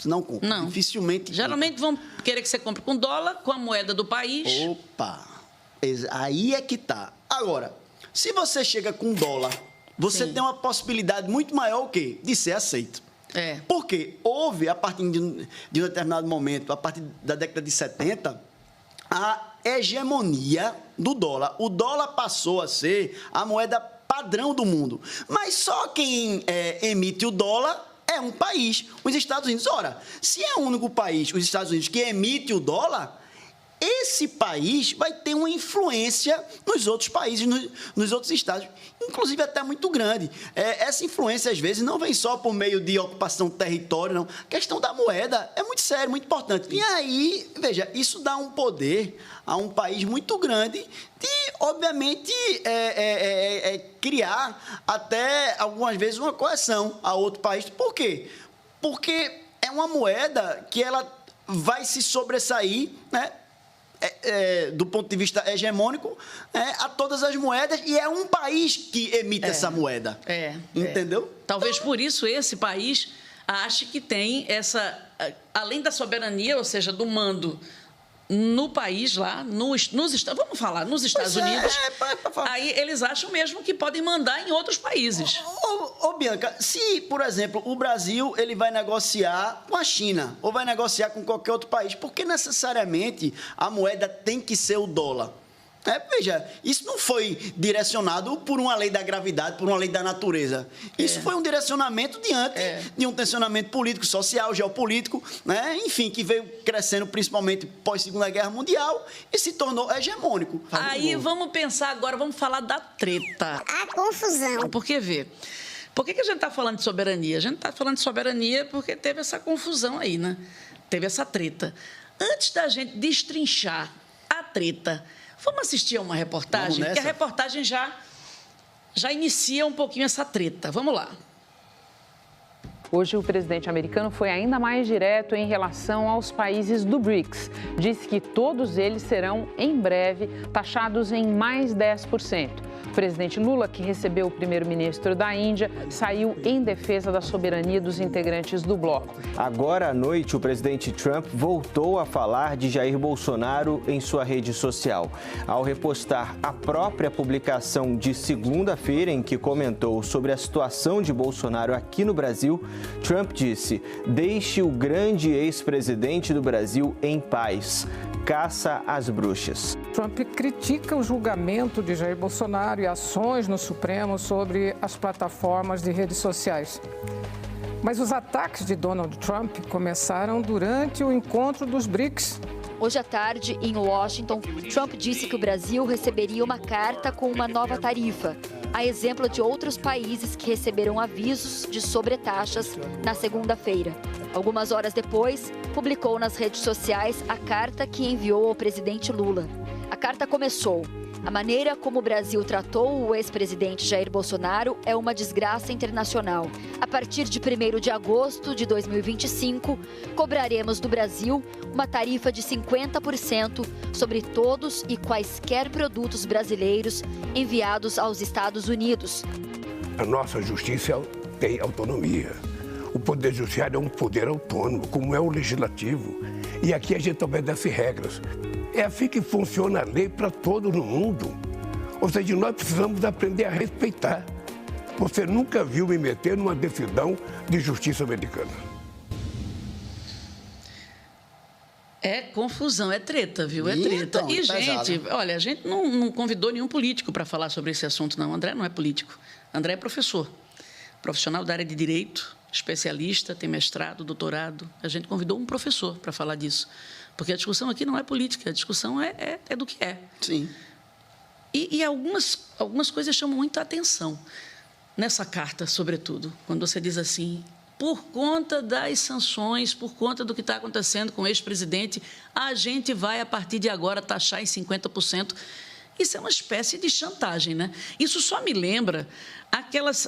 Não compra? Não. Dificilmente. Geralmente vão querer que você compre com dólar, com a moeda do país. Opa! Aí é que tá. Agora, se você chega com dólar... você tem uma possibilidade muito maior, o quê? De ser aceito. Porque houve, a partir de um determinado momento, a partir da década de 70, a hegemonia do dólar. O dólar passou a ser a moeda padrão do mundo. Mas só quem emite o dólar é um país, os Estados Unidos. Ora, se é o único país, os Estados Unidos, que emite o dólar... esse país vai ter uma influência nos outros países, nos outros estados, inclusive até muito grande. Essa influência, às vezes, não vem só por meio de ocupação de território, não. A questão da moeda é muito séria, muito importante. E aí, veja, isso dá um poder a um país muito grande de, obviamente, criar até, algumas vezes, uma coerção a outro país. Por quê? Porque é uma moeda que ela vai se sobressair, né? Do ponto de vista hegemônico, a todas as moedas, e é um país que emite essa moeda. Entendeu? Talvez por isso esse país ache que tem essa, além da soberania, ou seja, do mando no país lá, vamos falar, nos Estados Unidos, aí eles acham mesmo que podem mandar em outros países. Ô, Bianca, se, por exemplo, o Brasil ele vai negociar com a China ou vai negociar com qualquer outro país, por que necessariamente a moeda tem que ser o dólar? Veja, isso não foi direcionado por uma lei da gravidade, por uma lei da natureza. Isso foi um direcionamento diante de um tensionamento político, social, geopolítico, né? Enfim, que veio crescendo principalmente pós-Segunda Guerra Mundial e se tornou hegemônico. Aí vamos pensar agora, vamos falar da treta. A confusão. Porque, vê, por que a gente está falando de soberania? A gente está falando de soberania porque teve essa confusão aí, né? Teve essa treta. Antes da gente destrinchar a treta, vamos assistir a uma reportagem, que a reportagem já inicia um pouquinho essa treta. Vamos lá. Hoje, o presidente americano foi ainda mais direto em relação aos países do BRICS. Disse que todos eles serão, em breve, taxados em mais 10%. O presidente Lula, que recebeu o primeiro-ministro da Índia, saiu em defesa da soberania dos integrantes do bloco. Agora à noite, o presidente Trump voltou a falar de Jair Bolsonaro em sua rede social. Ao repostar a própria publicação de segunda-feira, em que comentou sobre a situação de Bolsonaro aqui no Brasil, Trump disse: "Deixe o grande ex-presidente do Brasil em paz. Caça às bruxas." Trump critica o julgamento de Jair Bolsonaro e ações no Supremo sobre as plataformas de redes sociais. Mas os ataques de Donald Trump começaram durante o encontro dos BRICS. Hoje à tarde, em Washington, Trump disse que o Brasil receberia uma carta com uma nova tarifa, a exemplo de outros países que receberam avisos de sobretaxas na segunda-feira. Algumas horas depois, publicou nas redes sociais a carta que enviou ao presidente Lula. A carta começou: "A maneira como o Brasil tratou o ex-presidente Jair Bolsonaro é uma desgraça internacional. A partir de 1º de agosto de 2025, cobraremos do Brasil uma tarifa de 50% sobre todos e quaisquer produtos brasileiros enviados aos Estados Unidos." A nossa justiça tem autonomia. O Poder Judiciário é um poder autônomo, como é o Legislativo. E aqui a gente obedece regras. É assim que funciona a lei para todo no mundo. Ou seja, nós precisamos aprender a respeitar. Você nunca viu me meter numa decisão de justiça americana. É confusão, é treta, viu? É treta. Então, e, pesado. gente, olha, a gente não convidou nenhum político para falar sobre esse assunto, não. André não é político. André é professor, profissional da área de direito, especialista, tem mestrado, doutorado. A gente convidou um professor para falar disso. Porque a discussão aqui não é política, a discussão é do que é. Sim. E algumas coisas chamam muita atenção nessa carta, sobretudo, quando você diz assim: por conta das sanções, por conta do que está acontecendo com o ex-presidente, a gente vai, a partir de agora, taxar em 50%. Isso é uma espécie de chantagem, né? Isso só me lembra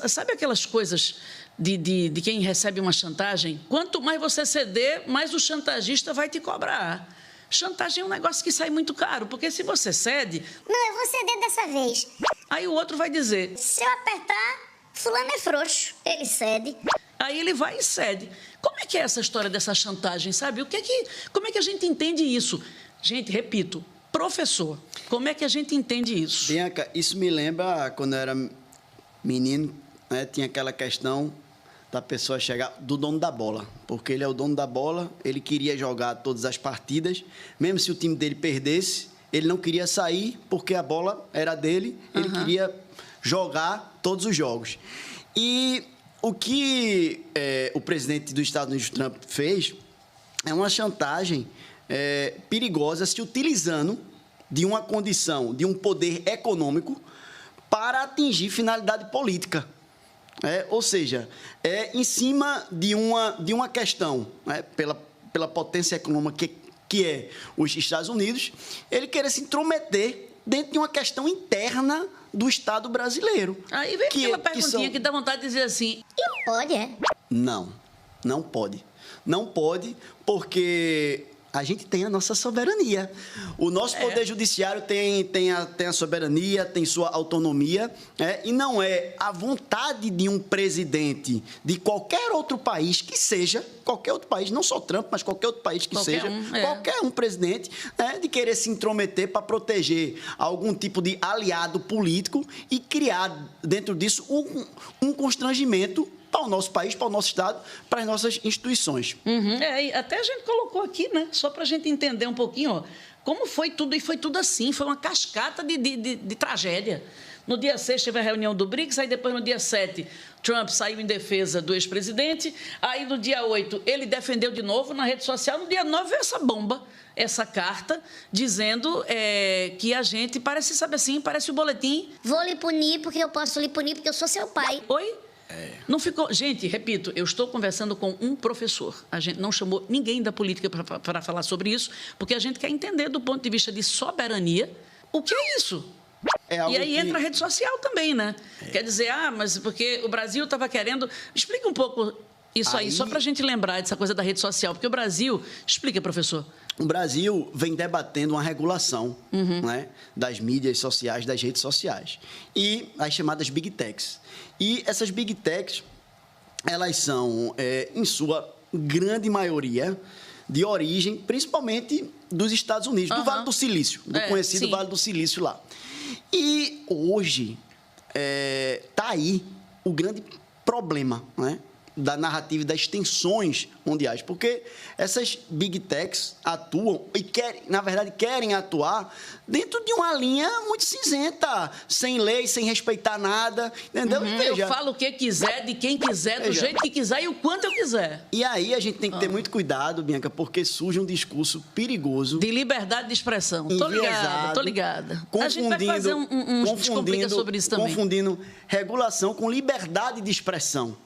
sabe aquelas coisas de quem recebe uma chantagem? Quanto mais você ceder, mais o chantagista vai te cobrar. Chantagem é um negócio que sai muito caro, porque se você cede... Não, eu vou ceder dessa vez. Aí o outro vai dizer... Se eu apertar, fulano é frouxo. Ele cede. Aí ele vai e cede. Como é que é essa história dessa chantagem, sabe? Como é que a gente entende isso? Gente, repito, professor, como é que a gente entende isso? Bianca, isso me lembra quando eu era menino, né, tinha aquela questão da pessoa chegar, do dono da bola, porque ele é o dono da bola, ele queria jogar todas as partidas, mesmo se o time dele perdesse, ele não queria sair, porque a bola era dele, ele queria jogar todos os jogos. E o que o presidente dos Estados Unidos, Trump, fez é uma chantagem perigosa, se utilizando de uma condição, de um poder econômico para atingir finalidade política. Ou seja, em cima de uma questão, pela potência econômica que é os Estados Unidos, ele querer se intrometer dentro de uma questão interna do Estado brasileiro. Aí vem aquela perguntinha que dá vontade de dizer assim... E não pode, Não pode. Não pode, porque a gente tem a nossa soberania. O nosso Poder Judiciário tem a soberania, tem sua autonomia, e não é a vontade de um presidente de qualquer outro país que seja, qualquer outro país, não só Trump, mas qualquer outro país que seja, qualquer um presidente, de querer se intrometer para proteger algum tipo de aliado político e criar dentro disso um constrangimento para o nosso país, para o nosso Estado, para as nossas instituições. Até a gente colocou aqui, né? Só para a gente entender um pouquinho, como foi tudo, e foi tudo assim, foi uma cascata de tragédia. No dia 6 teve a reunião do BRICS, aí depois no dia 7 Trump saiu em defesa do ex-presidente, aí no dia 8 ele defendeu de novo na rede social, no dia 9 veio essa bomba, essa carta, dizendo que a gente parece, sabe assim, parece o boletim. Vou lhe punir porque eu posso lhe punir porque eu sou seu pai. Oi? Não ficou... Gente, repito, eu estou conversando com um professor. A gente não chamou ninguém da política para falar sobre isso, porque a gente quer entender do ponto de vista de soberania o que é isso. E aí entra a rede social também, né? Quer dizer, mas porque o Brasil estava querendo... Explica um pouco isso aí, só para a gente lembrar dessa coisa da rede social, porque o Brasil... Explica, professor. O Brasil vem debatendo uma regulação, né, das mídias sociais, das redes sociais, e as chamadas Big Techs. E essas Big Techs, elas são, em sua grande maioria, de origem, principalmente dos Estados Unidos, do Vale do Silício, do conhecido Vale do Silício lá. E hoje está aí o grande problema, né, da narrativa e das tensões mundiais, porque essas Big Techs atuam e querem atuar dentro de uma linha muito cinzenta, sem lei, sem respeitar nada, entendeu? Eu falo o que quiser, de quem quiser, do jeito que quiser e o quanto eu quiser. E aí a gente tem que ter muito cuidado, Bianca, porque surge um discurso perigoso. De liberdade de expressão. Tô ligada. A gente vai fazer um Descomplica sobre isso também. Confundindo regulação com liberdade de expressão.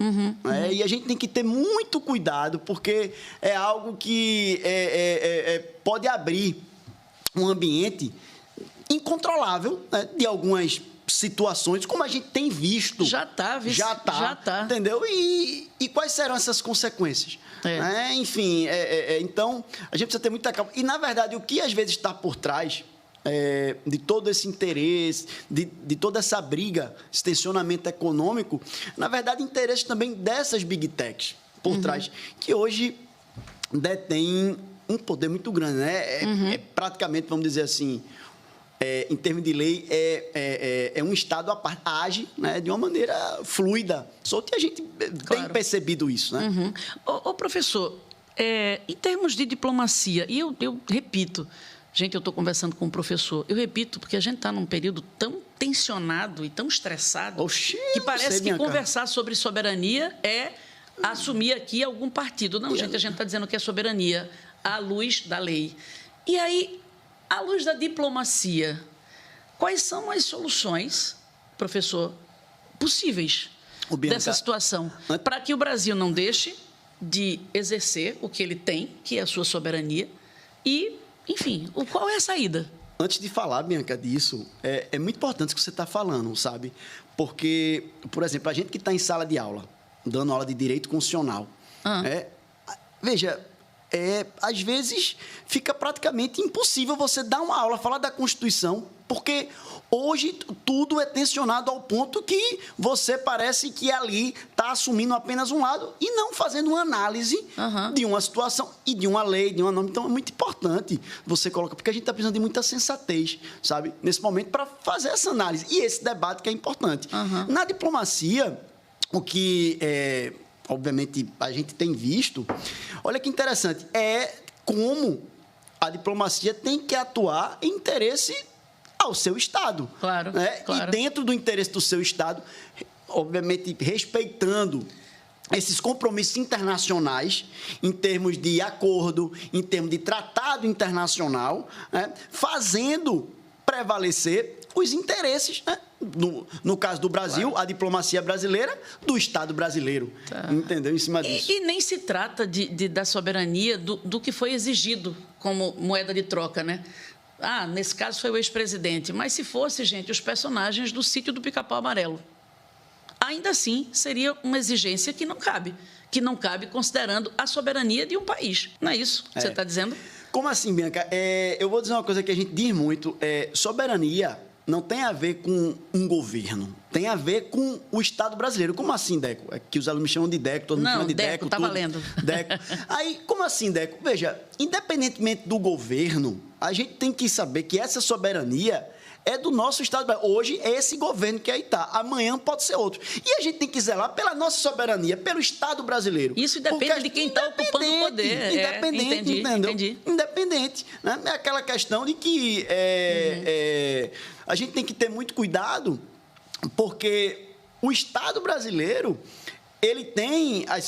E a gente tem que ter muito cuidado, porque é algo que pode abrir um ambiente incontrolável, né, de algumas situações, como a gente tem visto. Já está. Entendeu? E quais serão essas consequências? Enfim, então, a gente precisa ter muita calma. E, na verdade, o que às vezes está por trás de todo esse interesse, de toda essa briga, esse tensionamento econômico, na verdade, interesse também dessas Big Techs por trás, que hoje detêm um poder muito grande, né? Praticamente, vamos dizer assim, em termos de lei, é um Estado à parte, age, né, de uma maneira fluida. Só que a gente tem percebido isso, né? Ô, professor, em termos de diplomacia, e eu repito, gente, eu estou conversando com um professor, eu repito, porque a gente está num período tão tensionado e tão estressado, que parece que conversar sobre soberania é assumir aqui algum partido. Não, gente, a gente está dizendo que é soberania à luz da lei. E aí, à luz da diplomacia, quais são as soluções, professor, possíveis dessa situação, para que o Brasil não deixe de exercer o que ele tem, que é a sua soberania, e, enfim, qual é a saída? Antes de falar, Bianca, disso, é muito importante o que você está falando, sabe? Porque, por exemplo, a gente que está em sala de aula, dando aula de direito constitucional, veja, às vezes fica praticamente impossível você dar uma aula, falar da Constituição, porque hoje tudo é tensionado ao ponto que você parece que ali está assumindo apenas um lado e não fazendo uma análise de uma situação e de uma lei, de uma norma. Então, é muito importante você colocar, porque a gente está precisando de muita sensatez, sabe, nesse momento, para fazer essa análise. E esse debate que é importante. Na diplomacia, o que, obviamente, a gente tem visto, olha que interessante, como a diplomacia tem que atuar em interesse ao seu Estado. Claro. E dentro do interesse do seu Estado, obviamente, respeitando esses compromissos internacionais, em termos de acordo, em termos de tratado internacional, fazendo prevalecer os interesses, no caso do Brasil, a diplomacia brasileira, do Estado brasileiro. Entendeu? Em cima disso. E nem se trata da soberania do que foi exigido como moeda de troca, né? Nesse caso foi o ex-presidente. Mas se fosse, gente, os personagens do Sítio do Pica-Pau Amarelo, ainda assim seria uma exigência que não cabe considerando a soberania de um país. Não é isso que você está dizendo? Como assim, Bianca? Eu vou dizer uma coisa que a gente diz muito. Soberania não tem a ver com um governo. Tem a ver com o Estado brasileiro. Como assim, Deco? É que os alunos me chamam de Deco, todo mundo chama de Deco. Não, Deco, tá valendo. Deco. Aí, como assim, Deco? Veja, independentemente do governo, a gente tem que saber que essa soberania é do nosso Estado. Hoje é esse governo que aí está. Amanhã pode ser outro. E a gente tem que zelar pela nossa soberania, pelo Estado brasileiro. Isso depende de quem está ocupando o poder. Independente, entendi. Independente. Né? É aquela questão de que a gente tem que ter muito cuidado, porque o Estado brasileiro, ele tem as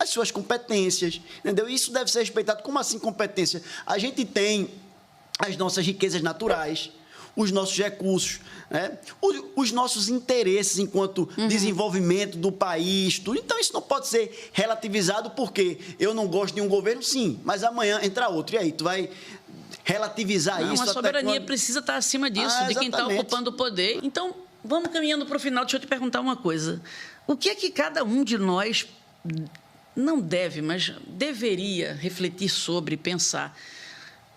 suas competências, entendeu? Isso deve ser respeitado. Como assim competência? A gente tem as nossas riquezas naturais, os nossos recursos, né? Os nossos interesses enquanto desenvolvimento do país, tudo. Então, isso não pode ser relativizado porque eu não gosto de um governo, sim, mas amanhã entra outro. E aí, tu vai relativizar isso? A soberania precisa estar acima disso, de quem está ocupando o poder. Então, vamos caminhando para o final. Deixa eu te perguntar uma coisa. O que é que cada um de nós não deve, mas deveria refletir sobre, pensar?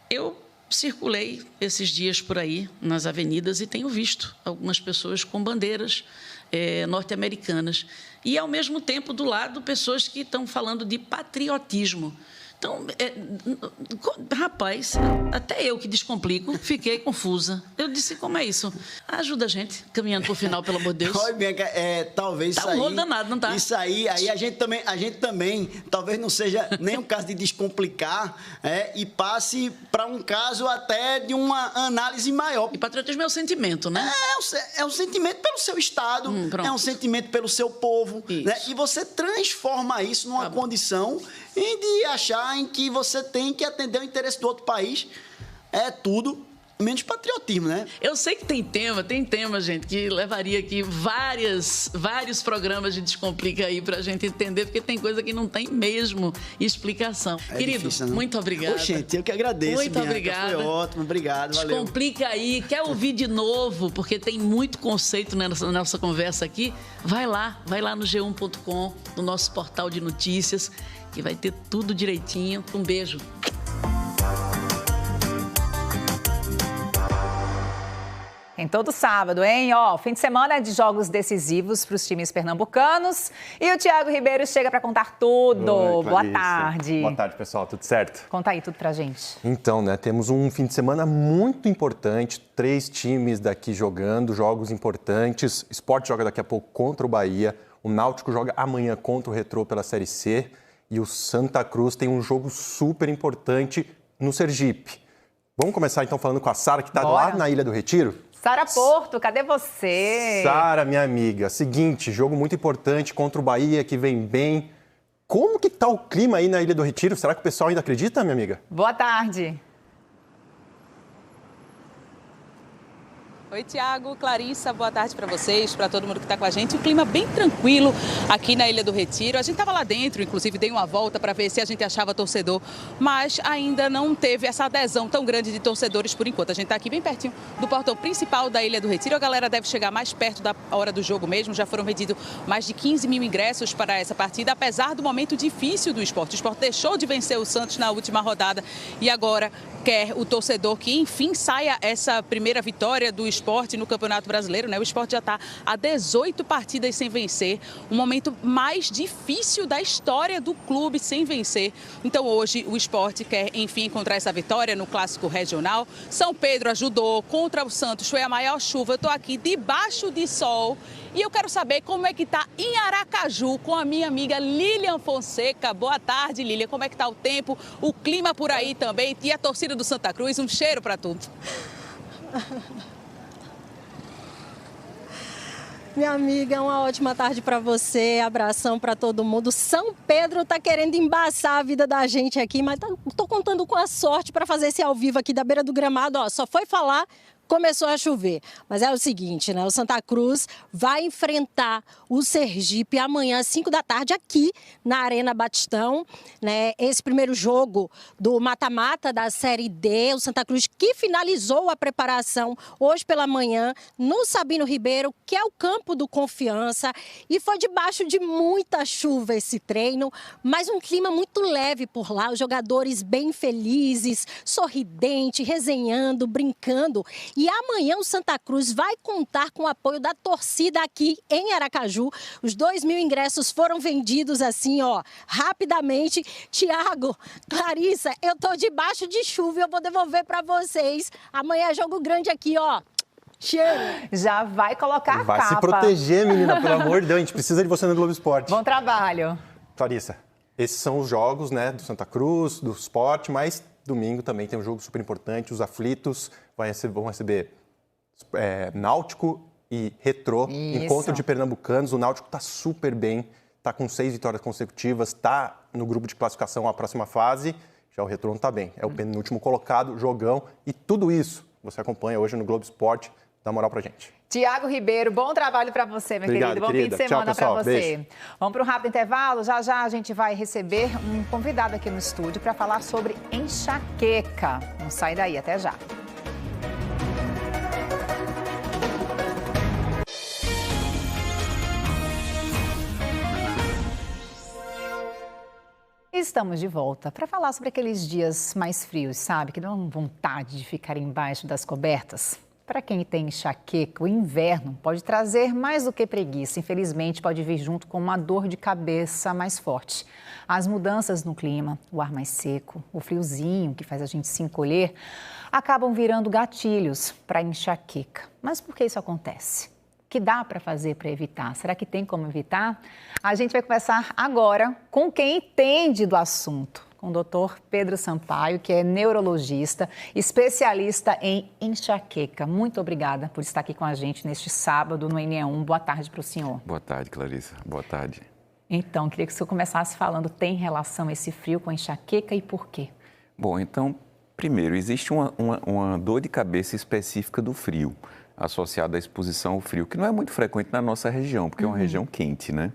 Eu circulei esses dias por aí, nas avenidas, e tenho visto algumas pessoas com bandeiras norte-americanas. E, ao mesmo tempo, do lado, pessoas que estão falando de patriotismo. Então, rapaz, até eu que descomplico, fiquei confusa. Eu disse, como é isso? Ajuda a gente, caminhando para o final, pelo amor de Deus. Olha, Bianca, talvez tá isso aí... um rolo danado, não tá? Isso aí a gente também, talvez não seja nem um caso de descomplicar, e passe para um caso até de uma análise maior. E patriotismo é o sentimento, né? É um sentimento pelo seu Estado, é um sentimento pelo seu povo, né? E você transforma isso numa condição de achar em que você tem que atender o interesse do outro país. É tudo menos patriotismo, né? Eu sei que tem tema, gente, que levaria aqui vários programas de Descomplica aí pra gente entender, porque tem coisa que não tem mesmo explicação. Querido, difícil, muito obrigada. Gente, eu que agradeço, muito Bianca. obrigada. Foi ótimo, obrigado, valeu. Descomplica aí, quer ouvir de novo, porque tem muito conceito nessa nossa conversa aqui, vai lá no g1.com, no nosso portal de notícias, que vai ter tudo direitinho. Um beijo. Em todo sábado, hein? Fim de semana é de jogos decisivos para os times pernambucanos. E o Thiago Ribeiro chega para contar tudo. Oi, boa tarde. Boa tarde, pessoal. Tudo certo? Conta aí tudo pra gente. Então, temos um fim de semana muito importante. 3 times daqui jogando, jogos importantes. O Sport joga daqui a pouco contra o Bahia. O Náutico joga amanhã contra o Retrô pela Série C. E o Santa Cruz tem um jogo super importante no Sergipe. Vamos começar então falando com a Sara, que está lá na Ilha do Retiro. Sara Porto, cadê você? Sara, minha amiga, seguinte, jogo muito importante contra o Bahia, que vem bem. Como que tá o clima aí na Ilha do Retiro? Será que o pessoal ainda acredita, minha amiga? Boa tarde. Oi, Tiago, Clarissa, boa tarde para vocês, para todo mundo que está com a gente. O clima bem tranquilo aqui na Ilha do Retiro. A gente estava lá dentro, inclusive dei uma volta para ver se a gente achava torcedor, mas ainda não teve essa adesão tão grande de torcedores por enquanto. A gente está aqui bem pertinho do portão principal da Ilha do Retiro. A galera deve chegar mais perto da hora do jogo mesmo. Já foram vendidos mais de 15 mil ingressos para essa partida, apesar do momento difícil do Sport. O Sport deixou de vencer o Santos na última rodada e agora quer o torcedor que, enfim, saia essa primeira vitória do Sport no Campeonato Brasileiro, né? O Sport já está há 18 partidas sem vencer, um momento mais difícil da história do clube sem vencer. Então hoje o Sport quer, enfim, encontrar essa vitória no Clássico Regional. São Pedro ajudou, contra o Santos foi a maior chuva. Eu estou aqui debaixo de sol e eu quero saber como é que está em Aracaju com a minha amiga Lilian Fonseca. Boa tarde, Lilian. Como é que está o tempo, o clima por aí também e a torcida do Santa Cruz? Um cheiro para tudo. Minha amiga, uma ótima tarde para você, abração para todo mundo. São Pedro tá querendo embaçar a vida da gente aqui, mas tô contando com a sorte para fazer esse ao vivo aqui da beira do gramado. Só foi falar começou a chover. Mas é o seguinte, né? O Santa Cruz vai enfrentar o Sergipe amanhã às 5 da tarde aqui na Arena Batistão, né? Esse primeiro jogo do mata-mata da Série D, o Santa Cruz que finalizou a preparação hoje pela manhã no Sabino Ribeiro, que é o campo do Confiança, e foi debaixo de muita chuva esse treino, mas um clima muito leve por lá, os jogadores bem felizes, sorridentes, resenhando, brincando. E amanhã o Santa Cruz vai contar com o apoio da torcida aqui em Aracaju. Os 2.000 ingressos foram vendidos assim, ó, rapidamente. Tiago, Clarissa, eu tô debaixo de chuva e eu vou devolver para vocês. Amanhã é jogo grande aqui, ó. Cheiro. Já vai colocar a vai capa. Se proteger, menina, pelo amor de Deus. A gente precisa de você no Globo Esporte. Bom trabalho. Clarissa, esses são os jogos, né, do Santa Cruz, do Sport, mas domingo também tem um jogo super importante. Os aflitos vão receber Náutico e Retrô. Isso. Encontro de pernambucanos. O Náutico está super bem, está com 6 vitórias consecutivas, está no grupo de classificação à próxima fase. Já o Retrô não está bem. É o penúltimo colocado, jogão. E tudo isso você acompanha hoje no Globo Esporte. Dá moral pra gente. Tiago Ribeiro, bom trabalho para você, meu Obrigado, querido. Bom fim de semana para você. Beijo. Vamos para um rápido intervalo. Já já a gente vai receber um convidado aqui no estúdio para falar sobre enxaqueca. Não sai daí, até já. Estamos de volta para falar sobre aqueles dias mais frios, sabe? Que dão vontade de ficar embaixo das cobertas. Para quem tem enxaqueca, o inverno pode trazer mais do que preguiça. Infelizmente, pode vir junto com uma dor de cabeça mais forte. As mudanças no clima, o ar mais seco, o friozinho que faz a gente se encolher, acabam virando gatilhos para enxaqueca. Mas por que isso acontece? O que dá para fazer para evitar? Será que tem como evitar? A gente vai conversar agora com quem entende do assunto, com o doutor Pedro Sampaio, que é neurologista, especialista em enxaqueca. Muito obrigada por estar aqui com a gente neste sábado no NE1. Boa tarde para o senhor. Boa tarde, Clarissa. Boa tarde. Então, queria que o senhor começasse falando, tem relação esse frio com a enxaqueca e por quê? Bom, então, primeiro, existe uma dor de cabeça específica do frio, associada à exposição ao frio, que não é muito frequente na nossa região, porque é uma região quente, né?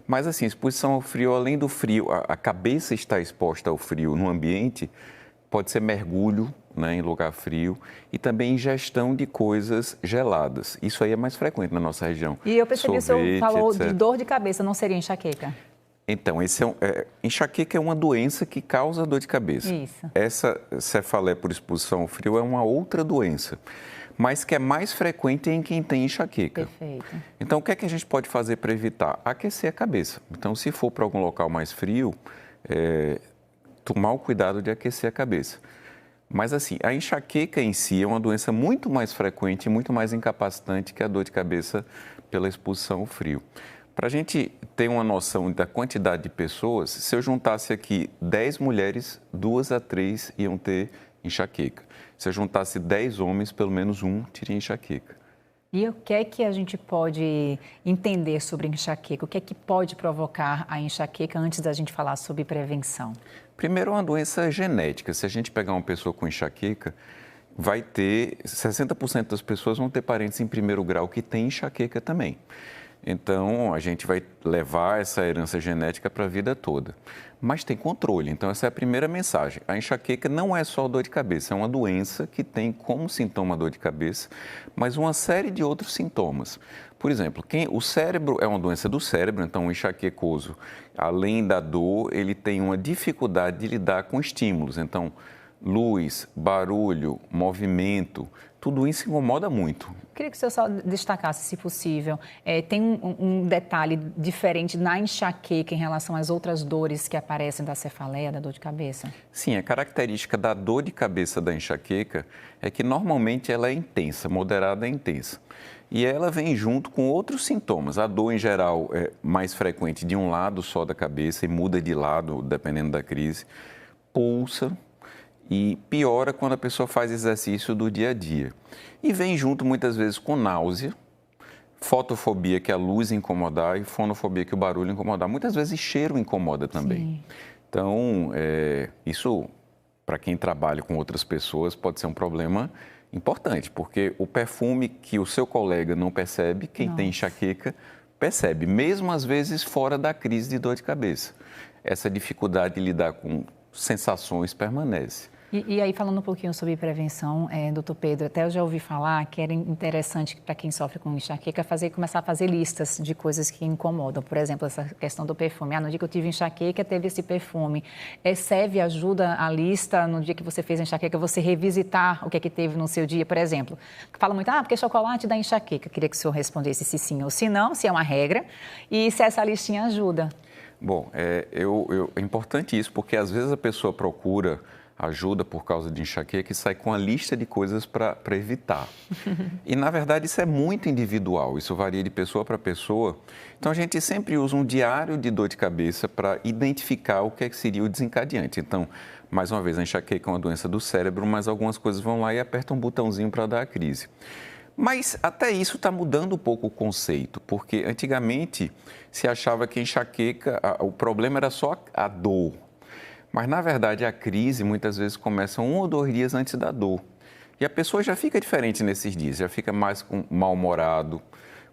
Mas, assim, exposição ao frio, além do frio, a cabeça está exposta ao frio no ambiente, pode ser mergulho, né, em lugar frio, e também ingestão de coisas geladas. Isso aí é mais frequente na nossa região. E eu percebi que o senhor falou etc. de dor de cabeça, não seria enxaqueca? Então, enxaqueca é uma doença que causa dor de cabeça. Isso. Essa cefaleia por exposição ao frio é uma outra doença, mas que é mais frequente em quem tem enxaqueca. Perfeito. Então, o que é que a gente pode fazer para evitar? Aquecer a cabeça. Então, se for para algum local mais frio, tomar o cuidado de aquecer a cabeça. Mas, assim, a enxaqueca em si é uma doença muito mais frequente e muito mais incapacitante que a dor de cabeça pela exposição ao frio. Para a gente ter uma noção da quantidade de pessoas, se eu juntasse aqui 10 mulheres, 2 a 3 iam ter enxaqueca. Se eu juntasse 10 homens, pelo menos um teria enxaqueca. E o que é que a gente pode entender sobre enxaqueca? O que é que pode provocar a enxaqueca antes da gente falar sobre prevenção? Primeiro, é uma doença genética. Se a gente pegar uma pessoa com enxaqueca, vai ter 60% das pessoas vão ter parentes em primeiro grau que têm enxaqueca também. Então, a gente vai levar essa herança genética para a vida toda. Mas tem controle, então essa é a primeira mensagem. A enxaqueca não é só dor de cabeça, é uma doença que tem como sintoma dor de cabeça, mas uma série de outros sintomas. Por exemplo, o cérebro é uma doença do cérebro, então o enxaquecoso, além da dor, ele tem uma dificuldade de lidar com estímulos. Então, luz, barulho, movimento, tudo isso incomoda muito. Queria que o senhor só destacasse, se possível, tem um detalhe diferente na enxaqueca em relação às outras dores que aparecem da cefaleia, da dor de cabeça? Sim, a característica da dor de cabeça da enxaqueca é que normalmente ela é intensa, moderada e intensa. E ela vem junto com outros sintomas. A dor, em geral, é mais frequente de um lado só da cabeça e muda de lado, dependendo da crise. Pulsa. E piora quando a pessoa faz exercício do dia a dia. E vem junto, muitas vezes, com náusea, fotofobia, que é a luz incomodar, e fonofobia, que é o barulho incomodar. Muitas vezes, cheiro incomoda também. Sim. Então, isso, para quem trabalha com outras pessoas, pode ser um problema importante, porque o perfume que o seu colega não percebe, quem tem enxaqueca percebe, mesmo às vezes fora da crise de dor de cabeça. Essa dificuldade de lidar com sensações permanece. E aí, falando um pouquinho sobre prevenção, doutor Pedro, até eu já ouvi falar que era interessante para quem sofre com enxaqueca começar a fazer listas de coisas que incomodam. Por exemplo, essa questão do perfume. No dia que eu tive enxaqueca, teve esse perfume. Serve, ajuda a lista, no dia que você fez a enxaqueca, você revisitar o que teve no seu dia, por exemplo. Fala muito, porque chocolate dá enxaqueca. Queria que o senhor respondesse se sim ou se não, se é uma regra, e se essa listinha ajuda. Bom, é importante isso, porque às vezes a pessoa procura ajuda por causa de enxaqueca e sai com a lista de coisas para evitar. E, na verdade, isso é muito individual, isso varia de pessoa para pessoa. Então, a gente sempre usa um diário de dor de cabeça para identificar o que é que seria o desencadeante. Então, mais uma vez, a enxaqueca é uma doença do cérebro, mas algumas coisas vão lá e apertam um botãozinho para dar a crise. Mas até isso está mudando um pouco o conceito, porque antigamente se achava que a enxaqueca, o problema era só a dor. Mas, na verdade, a crise muitas vezes começa 1 ou 2 dias antes da dor. E a pessoa já fica diferente nesses dias, já fica mais mal-humorado,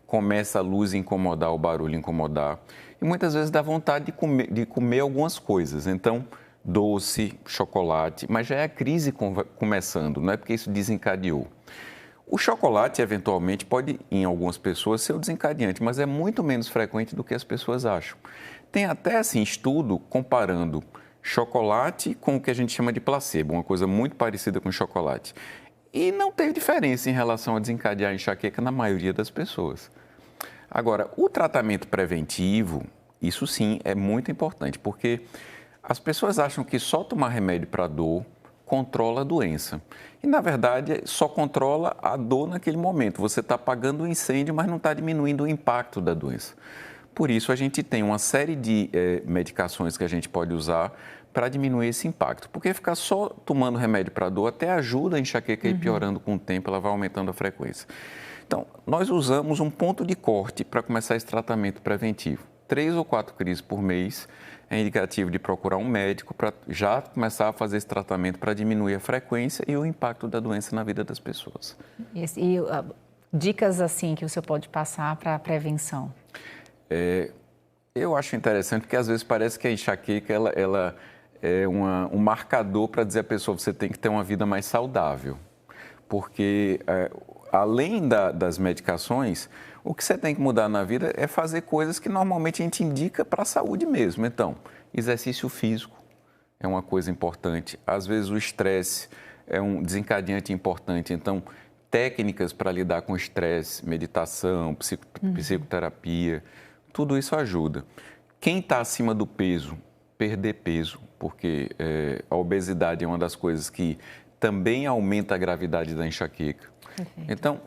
começa a luz a incomodar, o barulho a incomodar. E muitas vezes dá vontade de comer algumas coisas. Então, doce, chocolate, mas já é a crise começando, não é porque isso desencadeou. O chocolate, eventualmente, pode, em algumas pessoas, ser o desencadeante, mas é muito menos frequente do que as pessoas acham. Tem até, assim, estudo comparando chocolate com o que a gente chama de placebo, uma coisa muito parecida com chocolate. E não teve diferença em relação a desencadear a enxaqueca na maioria das pessoas. Agora, o tratamento preventivo, isso sim é muito importante, porque as pessoas acham que só tomar remédio para dor controla a doença. E, na verdade, só controla a dor naquele momento. Você está apagando o incêndio, mas não está diminuindo o impacto da doença. Por isso, a gente tem uma série de medicações que a gente pode usar para diminuir esse impacto. Porque ficar só tomando remédio para dor até ajuda a enxaqueca a ir piorando com o tempo, ela vai aumentando a frequência. Então, nós usamos um ponto de corte para começar esse tratamento preventivo. 3 ou 4 crises por mês é indicativo de procurar um médico para já começar a fazer esse tratamento para diminuir a frequência e o impacto da doença na vida das pessoas. Dicas assim que o senhor pode passar para a prevenção? Eu acho interessante porque às vezes parece que a enxaqueca ela é um marcador para dizer à pessoa que você tem que ter uma vida mais saudável. Porque além das medicações, o que você tem que mudar na vida é fazer coisas que normalmente a gente indica para a saúde mesmo. Então, exercício físico é uma coisa importante. Às vezes o estresse é um desencadeante importante. Então, técnicas para lidar com estresse, meditação, psicoterapia, tudo isso ajuda. Quem está acima do peso, perder peso, porque a obesidade é uma das coisas que também aumenta a gravidade da enxaqueca. Perfeito. Então,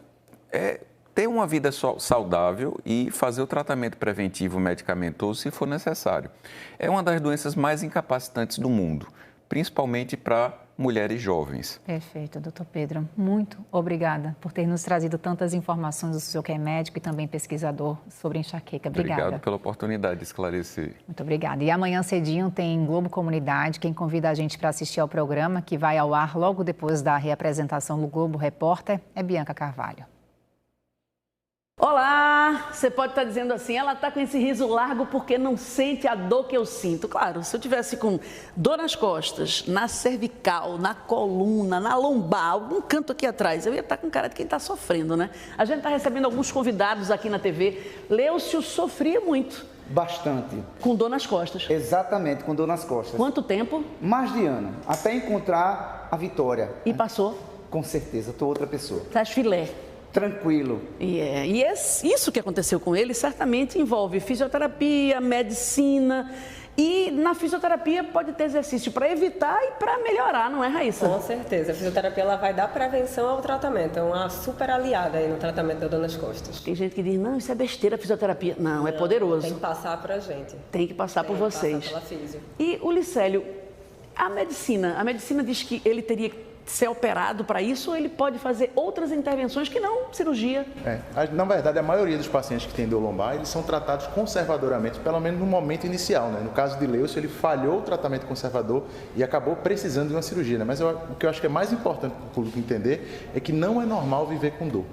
ter uma vida saudável e fazer o tratamento preventivo medicamentoso se for necessário. É uma das doenças mais incapacitantes do mundo, principalmente para mulheres jovens. Perfeito, doutor Pedro. Muito obrigada por ter nos trazido tantas informações. O senhor que é médico e também pesquisador sobre enxaqueca. Obrigada. Obrigado pela oportunidade de esclarecer. Muito obrigada. E amanhã cedinho tem Globo Comunidade. Quem convida a gente para assistir ao programa, que vai ao ar logo depois da reapresentação do Globo Repórter, é Bianca Carvalho. Olá, você pode estar dizendo assim, ela está com esse riso largo porque não sente a dor que eu sinto. Claro, se eu tivesse com dor nas costas, na cervical, na coluna, na lombar, algum canto aqui atrás, eu ia estar com cara de quem está sofrendo, né? A gente está recebendo alguns convidados aqui na TV. Leucio sofria muito. Bastante. Com dor nas costas. Exatamente, com dor nas costas. Quanto tempo? Mais de ano, até encontrar a vitória. E passou? Com certeza, estou outra pessoa. Faz filé. Tranquilo. E isso que aconteceu com ele certamente envolve fisioterapia, medicina. E na fisioterapia pode ter exercício para evitar e para melhorar, não é, Raíssa? Com certeza. A fisioterapia ela vai dar prevenção ao tratamento. É uma super aliada aí no tratamento da dor nas costas. Tem gente que diz, não, isso é besteira a fisioterapia. Não, é poderoso. Tem que passar para a gente. Tem que passar por vocês. Passar pela físio. E o Licélio, a medicina diz que ele teria ser operado para isso ou ele pode fazer outras intervenções que não cirurgia? Na verdade, a maioria dos pacientes que têm dor lombar, eles são tratados conservadoramente, pelo menos no momento inicial, né? No caso de Leucio, ele falhou o tratamento conservador e acabou precisando de uma cirurgia, né? Mas o que eu acho que é mais importante para o público entender é que não é normal viver com dor.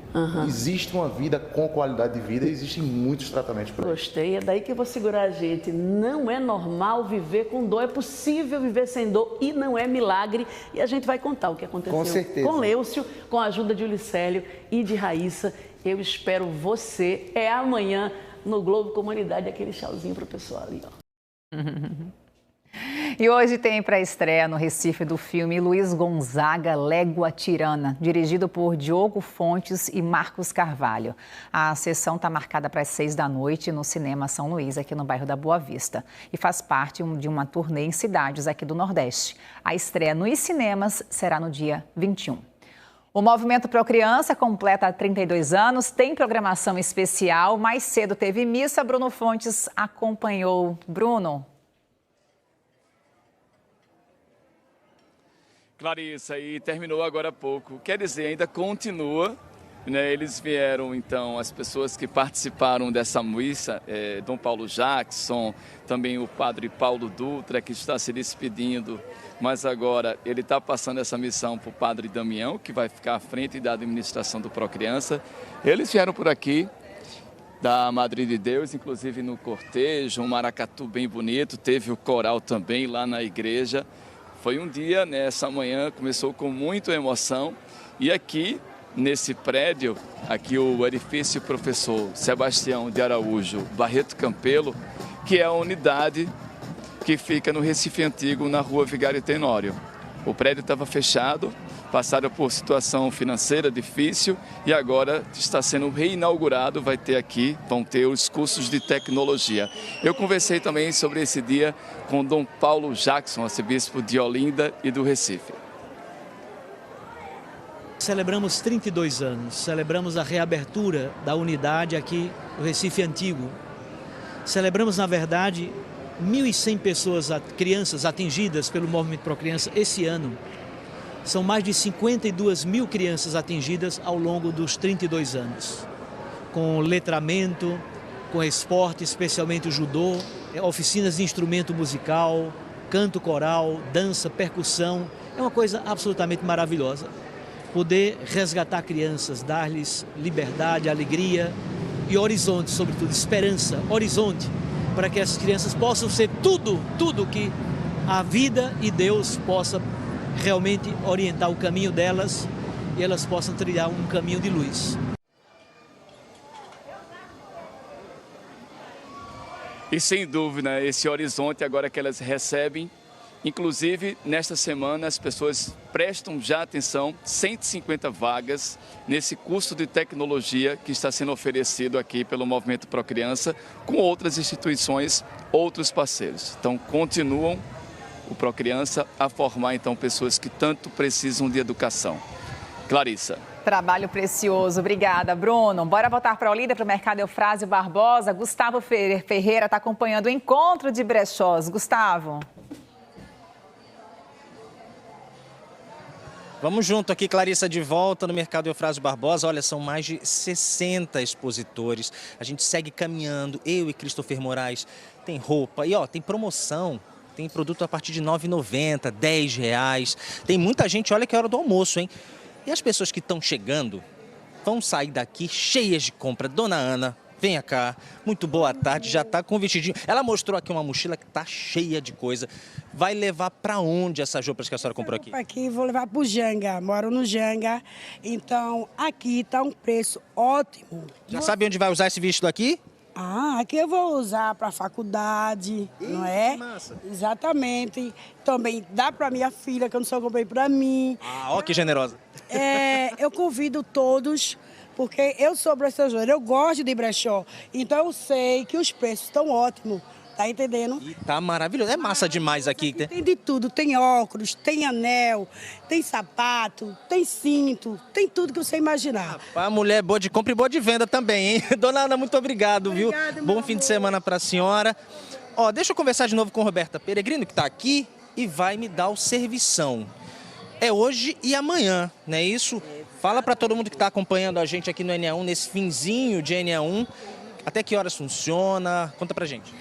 Existe uma vida com qualidade de vida e existem muitos tratamentos para isso. Gostei, é daí que eu vou segurar a gente. Não é normal viver com dor, é possível viver sem dor e não é milagre. E a gente vai contar o que aconteceu Com certeza. com Leucio, com a ajuda de Ulicélio e de Raíssa. Eu espero você. É amanhã no Globo Comunidade, aquele tchauzinho pro pessoal ali, ó. E hoje tem pré-estreia no Recife do filme Luiz Gonzaga, Légua Tirana, dirigido por Diogo Fontes e Marcos Carvalho. A sessão está marcada para as 18h no Cinema São Luís, aqui no bairro da Boa Vista, e faz parte de uma turnê em cidades aqui do Nordeste. A estreia nos cinemas será no dia 21. O Movimento Pro Criança completa 32 anos, tem programação especial. Mais cedo teve missa, Bruno Fontes acompanhou. Bruno. Clarissa, e terminou agora há pouco. Quer dizer, ainda continua, né? Eles vieram, então, as pessoas que participaram dessa missa, Dom Paulo Jackson, também o padre Paulo Dutra, que está se despedindo, mas agora ele está passando essa missão para o padre Damião, que vai ficar à frente da administração do Procriança. Eles vieram por aqui, da Madre de Deus, inclusive no cortejo, um maracatu bem bonito, teve o coral também lá na igreja. Foi um dia, nessa manhã, começou com muita emoção e aqui, nesse prédio, aqui o edifício Professor Sebastião de Araújo Barreto Campelo, que é a unidade que fica no Recife Antigo, na rua Vigário Tenório. O prédio estava fechado, passaram por situação financeira difícil e agora está sendo reinaugurado, vão ter os cursos de tecnologia. Eu conversei também sobre esse dia com Dom Paulo Jackson, arcebispo de Olinda e do Recife. Celebramos 32 anos, celebramos a reabertura da unidade aqui no Recife Antigo. Celebramos, na verdade, 1.100 pessoas, crianças atingidas pelo Movimento Pro Criança esse ano. São mais de 52 mil crianças atingidas ao longo dos 32 anos. Com letramento, com esporte, especialmente o judô, oficinas de instrumento musical, canto coral, dança, percussão. É uma coisa absolutamente maravilhosa. Poder resgatar crianças, dar-lhes liberdade, alegria e horizonte, sobretudo, esperança, horizonte, para que essas crianças possam ser tudo que a vida e Deus possa realmente orientar o caminho delas e elas possam trilhar um caminho de luz. E sem dúvida, esse horizonte agora que elas recebem, inclusive nesta semana as pessoas prestam já atenção, 150 vagas nesse curso de tecnologia que está sendo oferecido aqui pelo Movimento Pro Criança com outras instituições, outros parceiros. Então continuam o Pro Criança a formar então pessoas que tanto precisam de educação. Clarissa. Trabalho precioso. Obrigada, Bruno. Bora voltar para Olinda, para o Mercado Eufrásio Barbosa. Gustavo Ferreira está acompanhando o encontro de brechós. Gustavo. Vamos junto aqui, Clarissa, de volta no Mercado Eufrásio Barbosa. Olha, são mais de 60 expositores. A gente segue caminhando, eu e Christopher Moraes. Tem roupa e, ó, tem promoção. Tem produto a partir de R$ 9,90, R$ 10. Tem muita gente, olha que é hora do almoço, hein? E as pessoas que estão chegando vão sair daqui cheias de compra. Dona Ana, venha cá. Muito boa tarde, já está com o vestidinho. Ela mostrou aqui uma mochila que está cheia de coisa. Vai levar para onde essas roupas que a senhora comprou aqui? Aqui vou levar para o Janga, moro no Janga. Então, aqui está um preço ótimo. Já sabe onde vai usar esse vestido aqui? Ah, aqui eu vou usar para a faculdade, não é? Massa. Exatamente. Também dá para minha filha, que eu não só comprei para mim. Ah, ó que generosa. Eu convido todos, porque eu sou brechójoira, eu gosto de brechó. Então eu sei que os preços estão ótimos, tá entendendo? E tá maravilhoso, é massa demais aqui. Tem de tudo, tem óculos, tem anel, tem sapato, tem cinto, tem tudo que você imaginar. A mulher é boa de compra e boa de venda também, hein? Dona Ana, muito obrigado, viu? Bom fim de semana para a senhora. Ó, deixa eu conversar de novo com Roberta Peregrino, que está aqui e vai me dar o servição. é hoje e amanhã, não é isso? Fala para todo mundo que está acompanhando a gente aqui no NE1, nesse finzinho de NE1, até que horas funciona? Conta pra gente.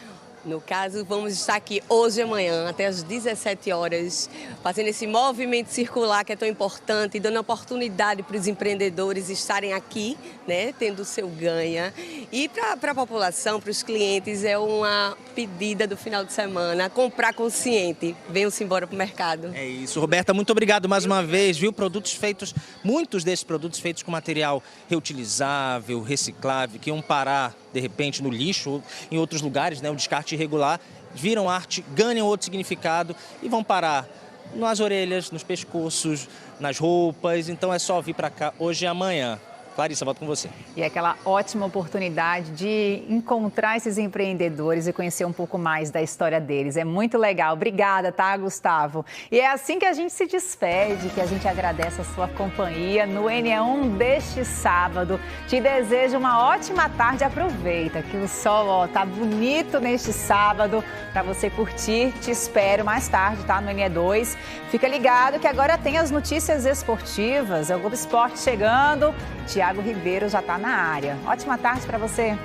No caso, vamos estar aqui hoje e amanhã, até às 17 horas, fazendo esse movimento circular que é tão importante, dando oportunidade para os empreendedores estarem aqui, né, tendo o seu ganha. E para a população, para os clientes, é uma pedida do final de semana, comprar consciente. Venham-se embora para o mercado. É isso, Roberta, muito obrigado mais uma vez, viu? Produtos feitos, muitos desses produtos feitos com material reutilizável, reciclável, que iam parar, de repente, no lixo ou em outros lugares, né, o descarte irregular, viram arte, ganham outro significado e vão parar nas orelhas, nos pescoços, nas roupas. Então é só vir para cá hoje e amanhã. Clarissa, volto com você. E é aquela ótima oportunidade de encontrar esses empreendedores e conhecer um pouco mais da história deles. É muito legal. Obrigada, tá, Gustavo? E é assim que a gente se despede, que a gente agradece a sua companhia no NE1 deste sábado. Te desejo uma ótima tarde. Aproveita que o sol tá bonito neste sábado para você curtir. Te espero mais tarde, tá, no NE2. Fica ligado que agora tem as notícias esportivas. É o Globo Esporte chegando. Tiago Ribeiro já está na área. Ótima tarde para você.